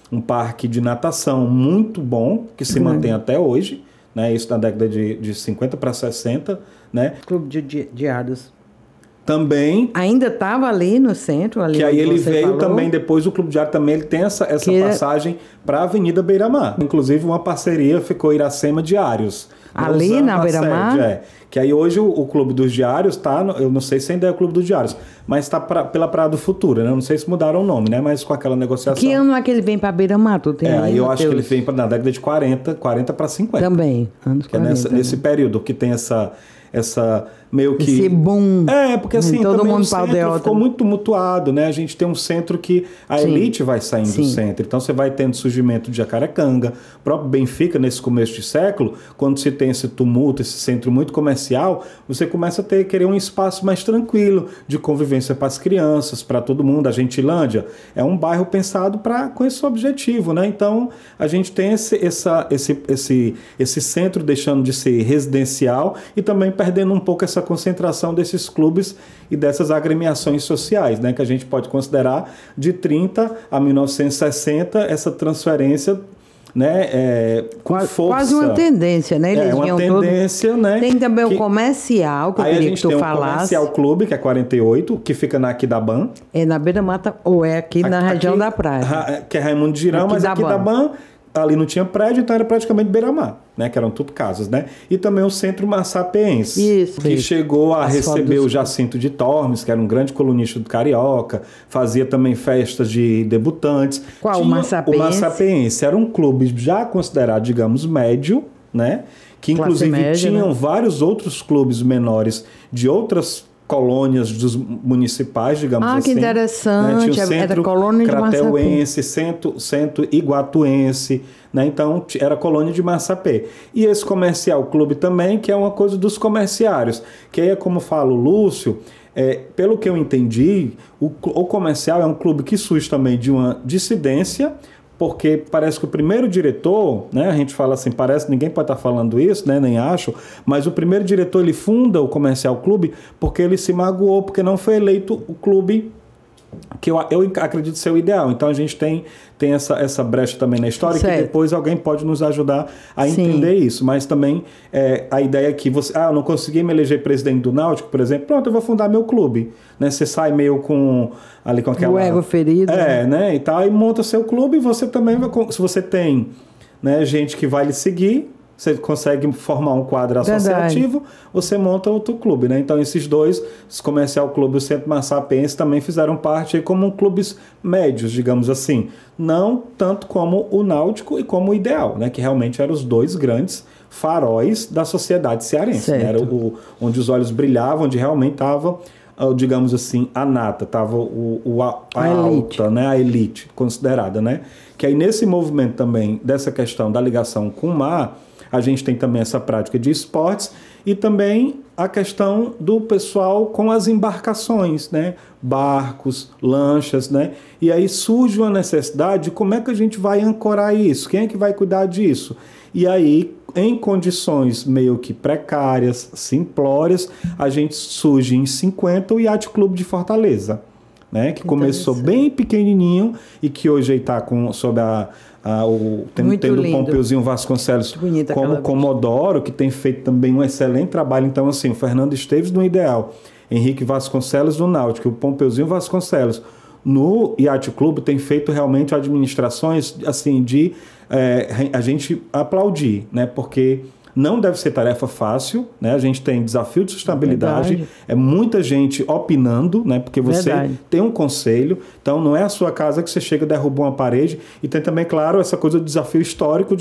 um parque de natação muito bom, que se mantém até hoje. Né, isso na década de 50 para 60, né? Clube de Diários. Também. Ainda estava ali no centro. Ali que aí ele veio falou. Também, depois o Clube de Diário também ele tem essa passagem para a Avenida Beira-Mar. Inclusive uma parceria ficou Iracema Diários. Ali na Beira-Mar? Que aí hoje o Clube dos Diários tá, eu não sei se ainda é o Clube dos Diários, mas está pela Praia do Futuro, né? Eu não sei se mudaram o nome, né? Mas com aquela negociação. Que ano é que ele vem para Beira-Mar? Aí eu acho que ele vem na década de 40 para 50. Também, anos 40. Nesse período que tem essa meio que... Esse boom. Porque assim, todo também mundo o centro ficou muito tumultuado, né? A gente tem um centro que a elite vai saindo do centro. Então você vai tendo surgimento de Jacarecanga, o próprio Benfica, nesse começo de século, quando se tem esse tumulto, esse centro muito comercial, você começa a querer um espaço mais tranquilo, de convivência para as crianças, para todo mundo. A Gentilândia é um bairro pensado com esse objetivo, né? Então a gente tem esse centro deixando de ser residencial e também perdendo um pouco essa concentração desses clubes e dessas agremiações sociais, né, que a gente pode considerar de 30 a 1960 essa transferência, né, com força. Quase uma tendência, né? Eles uma tendência, né? Tem também o comercial, que eu queria que tu falasse. Aí a gente tem o Comercial Clube, que é 48, que fica na Aquidaban. É na Beira-Mata, ou é aqui na região da praia. Que é Raimundo de Girão, mas Aquidaban ali não tinha prédio, então era praticamente beira-mar, né? Que eram tudo casas, né? E também o Centro Maçapense, que chegou a receber o Jacinto de Tormes, que era um grande colunista do Carioca, fazia também festas de debutantes. Qual? O Maçapense? O Maçapense era um clube já considerado, digamos, médio, né? Que inclusive tinham vários outros clubes menores de outras colônias dos municipais, digamos assim. Ah, que interessante. Né? Tinha o Centro era colônia de Crateuense, Centro Iguatuense, né? Então era colônia de Massapê. E esse comercial clube também, que é uma coisa dos comerciários, que aí é como fala o Lúcio, pelo que eu entendi, o comercial é um clube que surge também de uma dissidência, porque parece que o primeiro diretor, né, a gente fala assim, parece, ninguém pode estar falando isso, né, nem acho, mas o primeiro diretor, ele funda o Comercial Clube porque ele se magoou, porque não foi eleito o clube que eu acredito ser o ideal. Então a gente tem essa brecha também na história, certo, que depois alguém pode nos ajudar a entender isso. Mas também a ideia é que você... eu não consegui me eleger presidente do Náutico, por exemplo, pronto, eu vou fundar meu clube. Né? Você sai meio com aquela... O ego ferido. Né? E tal, e monta seu clube, e você também vai... Se você tem, né, gente que vai lhe seguir, você consegue formar um quadro associativo, verdade, você monta outro clube, né? Então esses dois, o Comercial Clube e o Centro Massapense, também fizeram parte aí como clubes médios, digamos assim. Não tanto como o Náutico e como o Ideal, né? Que realmente eram os dois grandes faróis da sociedade cearense. Né? Era onde os olhos brilhavam, onde realmente estava, digamos assim, a nata, estava a alta, né? A elite considerada, né? Que aí nesse movimento também, dessa questão da ligação com o mar, a gente tem também essa prática de esportes e também a questão do pessoal com as embarcações, né? Barcos, lanchas, né? E aí surge uma necessidade de como é que a gente vai ancorar isso, quem é que vai cuidar disso? E aí, em condições meio que precárias, simplórias, a gente surge em 50 o Yacht Clube de Fortaleza, né? Que começou bem pequenininho e que hoje está sob tendo o Pompeuzinho Vasconcelos como Comodoro, que tem feito também um excelente trabalho. Então, assim, o Fernando Esteves no Ideal, Henrique Vasconcelos no Náutico, o Pompeuzinho Vasconcelos no Yacht Clube tem feito realmente administrações assim de a gente aplaudir, né? Porque não deve ser tarefa fácil, né? A gente tem desafio de sustentabilidade, muita gente opinando, né? Porque você tem um conselho, então não é a sua casa que você chega e derruba uma parede, e tem também, claro, essa coisa do desafio histórico,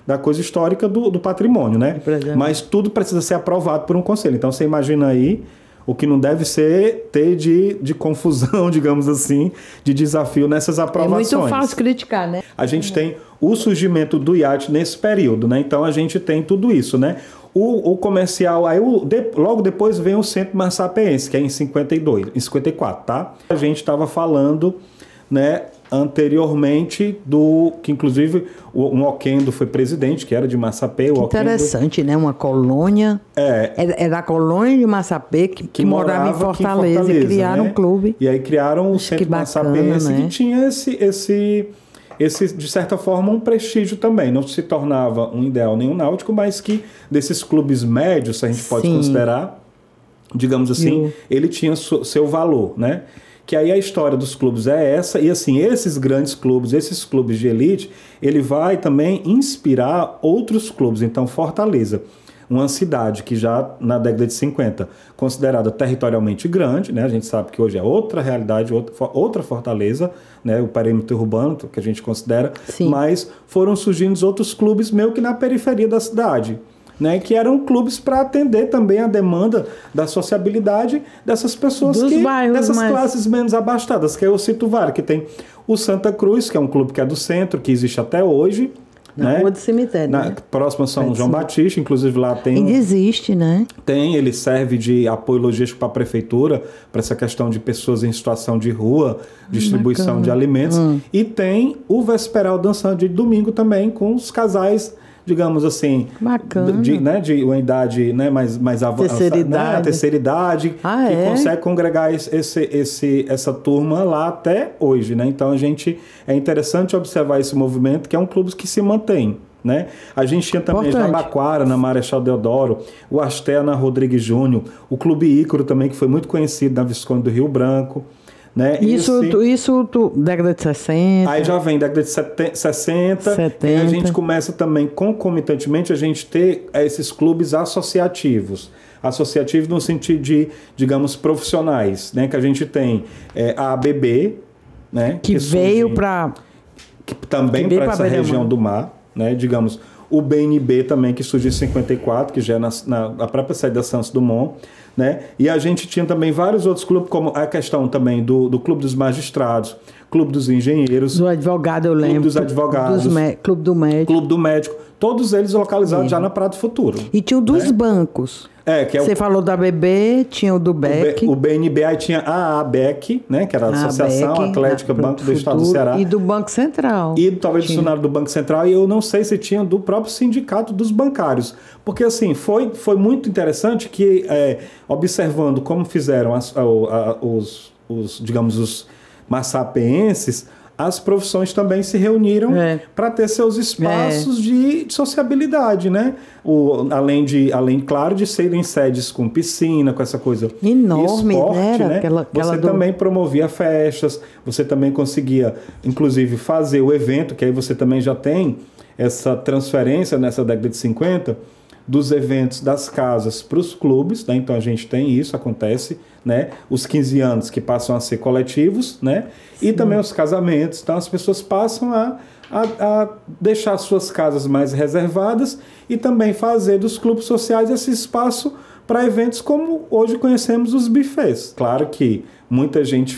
da coisa histórica do patrimônio, né? Mas tudo precisa ser aprovado por um conselho. Então você imagina aí o que não deve ter de confusão, digamos assim, de desafio nessas aprovações. É muito fácil criticar, né? A gente tem o surgimento do iate nesse período, né? Então a gente tem tudo isso, né? O comercial, aí logo depois vem o Centro Massapense, que é em 54, tá? A gente estava falando, né, anteriormente que inclusive o Oquendo foi presidente, que era de Massapê. Que interessante, né? Uma colônia. Era a colônia de Massapê que morava em Fortaleza e criaram, né, um clube. E aí criaram o Centro Massapense, né? Que tinha esse, de certa forma, um prestígio também. Não se tornava um Ideal nem um Náutico, mas que desses clubes médios, se a gente pode considerar, digamos assim, ele tinha seu valor, né? Que aí a história dos clubes é essa, e assim, esses grandes clubes, esses clubes de elite, ele vai também inspirar outros clubes. Então, Fortaleza, uma cidade que já na década de 50, considerada territorialmente grande, né? A gente sabe que hoje é outra realidade, outra Fortaleza, né? O perímetro urbano, que a gente considera, mas foram surgindo outros clubes meio que na periferia da cidade, né, que eram clubes para atender também a demanda da sociabilidade dessas pessoas, dessas classes menos abastadas, que eu cito vários, que tem o Santa Cruz, que é um clube que é do centro, que existe até hoje, na Rua do Cemitério, né? Próximo a São João Batista, inclusive lá tem... Ainda existe, né? Ele serve de apoio logístico para a prefeitura, para essa questão de pessoas em situação de rua, distribuição de alimentos, e tem o Vesperal dançando de domingo também, com os casais, digamos assim, de uma idade, né, mais avançada, né, a terceira idade, que consegue congregar essa turma lá até hoje, né? Então é interessante observar esse movimento, que é um clube que se mantém, né? A gente tinha também Jabaquara, na Marechal Deodoro, o Astea na Rodrigues Júnior, o Clube Ícaro também, que foi muito conhecido na Visconde do Rio Branco, né? Isso década de 60. Aí já vem década de 60. 70. E a gente começa também, concomitantemente, a gente ter esses clubes associativos. Associativos no sentido de, digamos, profissionais, né? Que a gente tem a ABB, né? Que veio para... Também para essa região do mar, né? Digamos, o BNB também, que surgiu em 54, que já é na própria sede da Santos Dumont, né? E a gente tinha também vários outros clubes, como a questão também do Clube dos Magistrados, Clube dos Engenheiros. Do advogado, eu lembro. Clube dos Advogados. Clube do Médico. Clube do Médico. Todos eles localizados já na Prato Futuro. E tinha o dos bancos. Que é Você falou da BB, tinha o do BEC. O BNB, aí tinha a ABEC, né? Que era a Associação Atlética Banco do Estado do Ceará. E do Banco Central. E talvez do funcionário do Banco Central. E eu não sei se tinha do próprio sindicato dos bancários. Porque, assim, foi muito interessante que, observando como fizeram digamos, os massapeenses, as profissões também se reuniram para ter seus espaços de sociabilidade, né? Além, claro, de serem sedes com piscina, com essa coisa enorme, esporte, né? Você também promovia festas, você também conseguia, inclusive, fazer o evento, que aí você também já tem essa transferência nessa década de 50, dos eventos das casas para os clubes, né? Então a gente tem isso, acontece, né? Os 15 anos que passam a ser coletivos, né? E também os casamentos. Então as pessoas passam a deixar suas casas mais reservadas e também fazer dos clubes sociais esse espaço para eventos como hoje conhecemos os buffets. Claro que muita gente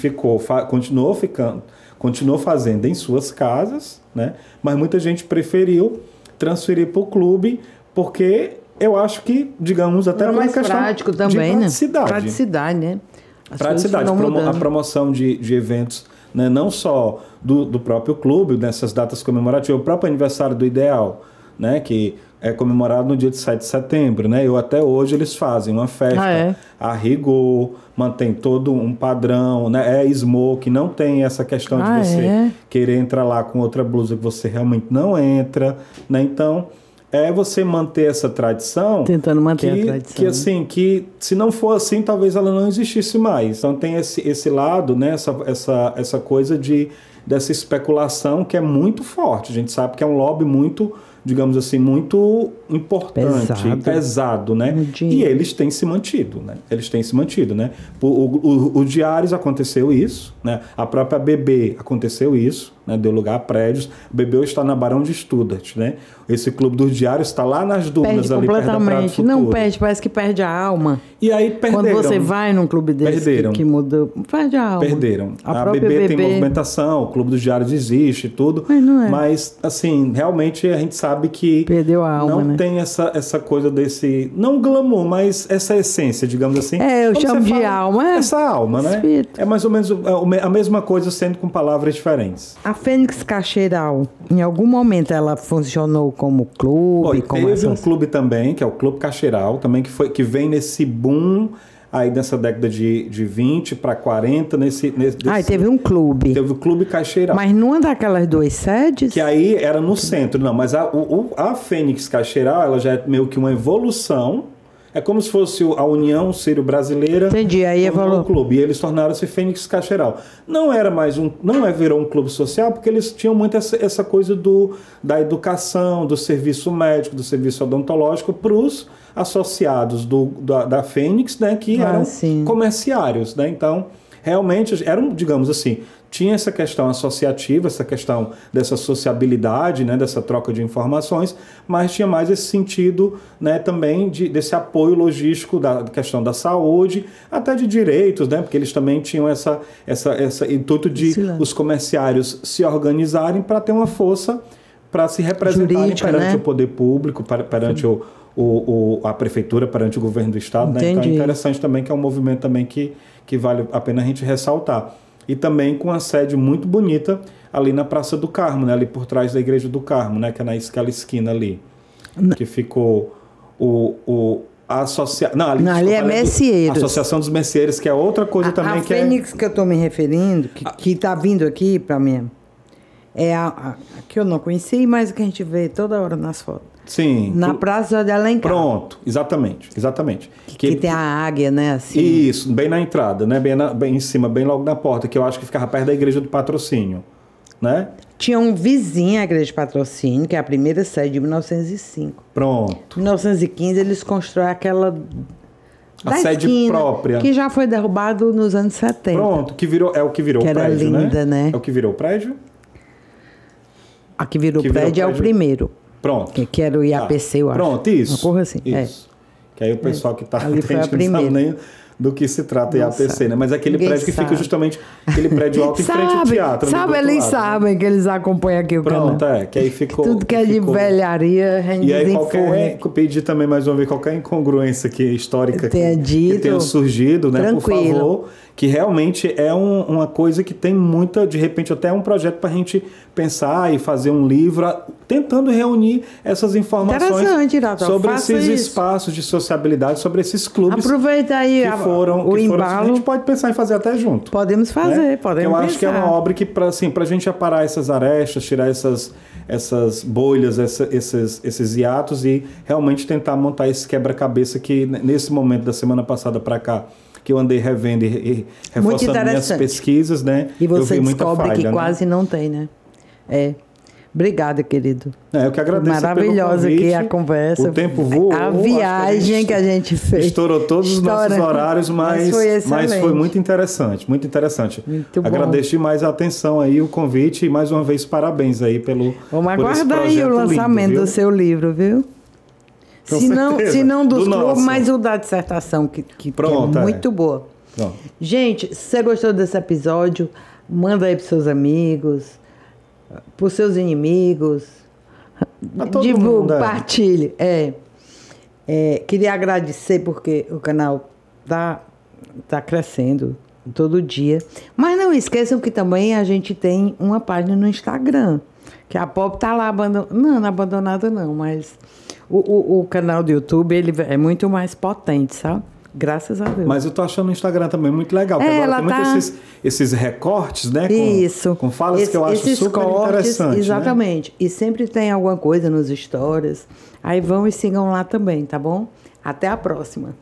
continuou fazendo em suas casas, né? Mas muita gente preferiu transferir para o clube, porque eu acho que, digamos, até por uma questão prático também, de praticidade. Né? Praticidade, né? Praticidade, a promoção de eventos, né? Não só do próprio clube, nessas datas comemorativas, o próprio aniversário do Ideal, né? Que é comemorado no dia de 7 de setembro, né? Até hoje eles fazem uma festa a rigor, mantém todo um padrão, né? Smoke, não tem essa questão de você querer entrar lá com outra blusa que você realmente não entra, né? Então, você manter essa tradição. Tentando manter a tradição. Que assim, que se não for assim, talvez ela não existisse mais. Então tem esse lado, né? Essa coisa dessa especulação que é muito forte. A gente sabe que é um lobby muito, digamos assim, muito importante, pesado, né? E eles têm se mantido, né? O Diários aconteceu isso, né? A própria BB aconteceu isso, né? Deu lugar a prédios. O BB está na Barão de Studart, né? Esse clube dos Diários está lá nas dunas ali perto da Prato Futuro. Não perde, parece que perde a alma. E aí perderam. Quando você vai num clube desse que mudou, perde a alma. Perderam. A BB tem movimentação, o clube dos Diários existe e tudo, mas assim, realmente a gente sabe que perdeu a alma, não tem essa coisa desse, não glamour, mas essa essência, digamos assim. Eu chamo de alma. Essa alma, né? Espírito. É mais ou menos a mesma coisa, sendo com palavras diferentes. A Fênix Caixeiral, em algum momento ela funcionou como clube? Teve um clube também, que é o Clube Caixeiral, também que vem nesse boom aí nessa década de 20 para 40, teve um clube. Teve o Clube Caixeiral. Mas numa daquelas duas sedes? Que aí era no centro, não. Mas a Fênix Caixeiral, ela já é meio que uma evolução. É como se fosse a União Sírio-Brasileira. Entendi, aí evoluiu. Um clube. E eles tornaram-se Fênix Caixeiral. Não era mais virou um clube social, porque eles tinham muito essa coisa da educação, do serviço médico, do serviço odontológico para os associados da Fênix, né, que eram comerciários, né? Então, realmente eram, digamos assim, tinha essa questão associativa, essa questão dessa sociabilidade, né, dessa troca de informações, mas tinha mais esse sentido, né, também desse apoio logístico da questão da saúde, até de direitos, né, porque eles também tinham esse intuito de os comerciários se organizarem para ter uma força para se representarem jurídica, perante, né, o poder público, perante a prefeitura, perante o governo do estado, né? Então é interessante também que é um movimento também que vale a pena a gente ressaltar. E também com uma sede muito bonita ali na Praça do Carmo, né? Ali por trás da Igreja do Carmo, né? Que é naquela esquina ali. Que ficou a associação... Não, ali é Merceeiros. A Associação dos Merceeiros, que é outra coisa também que Fênix que eu estou me referindo, que está vindo aqui para mim, é a que eu não conheci, mas que a gente vê toda hora nas fotos. Sim. Na Praça de Alencar. Pronto, exatamente. Que tem a águia, né? Assim. Isso, bem na entrada, né? Bem em cima, bem logo na porta, que eu acho que ficava perto da Igreja do Patrocínio, né? Tinha um vizinho à Igreja de Patrocínio, que é a primeira sede de 1905. Pronto. Em 1915 eles constroem aquela... A sede esquina, própria. Que já foi derrubado nos anos 70. Pronto, é o que virou o prédio, era linda, né? É o que virou o prédio? A que virou o prédio é o primeiro. Pronto. Que era o IAPC, eu acho. Pronto, isso. Uma porra assim. Isso. Que aí o pessoal que está Ali foi a atento não sabe primeira. nem do que se trata o IAPC, né? Mas é aquele Ninguém prédio que fica sabe. justamente aquele prédio alto em frente ao teatro. ali do outro Eles lado, sabem que eles acompanham aqui o Pronto, canal. que aí ficou... Tudo que é de ficou... velharia, a gente E aí desenforra. pedir também mais uma vez qualquer incongruência aqui, histórica Tenha que dito. tenha surgido, né? Por Tranquilo. favor, que realmente é uma coisa que tem muita, de repente até um projeto para a gente pensar e fazer um livro, tentando reunir essas informações Interessante, Natal. sobre Faça esses isso. espaços de sociabilidade, sobre esses clubes Aproveita aí que foram, o a embalo. gente pode pensar em fazer até junto. Podemos fazer, né? podemos Eu pensar. acho que é uma obra que, para a gente aparar essas arestas, tirar essas bolhas, esses hiatos e realmente tentar montar esse quebra-cabeça que, nesse momento da semana passada para cá, que eu andei revendo e reforçando minhas pesquisas, né? E você eu vi muita descobre falha, que quase não tem, né? Obrigada, querido. Eu que agradeço. Maravilhosa aqui a conversa. O tempo voou. A viagem que a gente fez. Estourou todos os nossos horários, mas foi muito interessante. Muito interessante. Muito bom. Agradeço demais a atenção aí, o convite e mais uma vez parabéns aí Vamos por aguardar aí o lançamento do seu livro, viu? Se não dos clubes, mas o da dissertação, que é muito boa. Pronto. Gente, se você gostou desse episódio, manda aí para seus amigos, para os seus inimigos, divulgue, partilhe. Queria agradecer porque o canal tá crescendo todo dia. Mas não esqueçam que também a gente tem uma página no Instagram, que a Pop tá lá abandonada não, mas o canal do YouTube ele é muito mais potente, sabe? Graças a Deus. Mas eu tô achando o Instagram também muito legal, porque agora tem muitos esses recortes, né? Com falas que eu acho super interessantes. Exatamente. Né? E sempre tem alguma coisa nos stories. Aí vão e sigam lá também, tá bom? Até a próxima.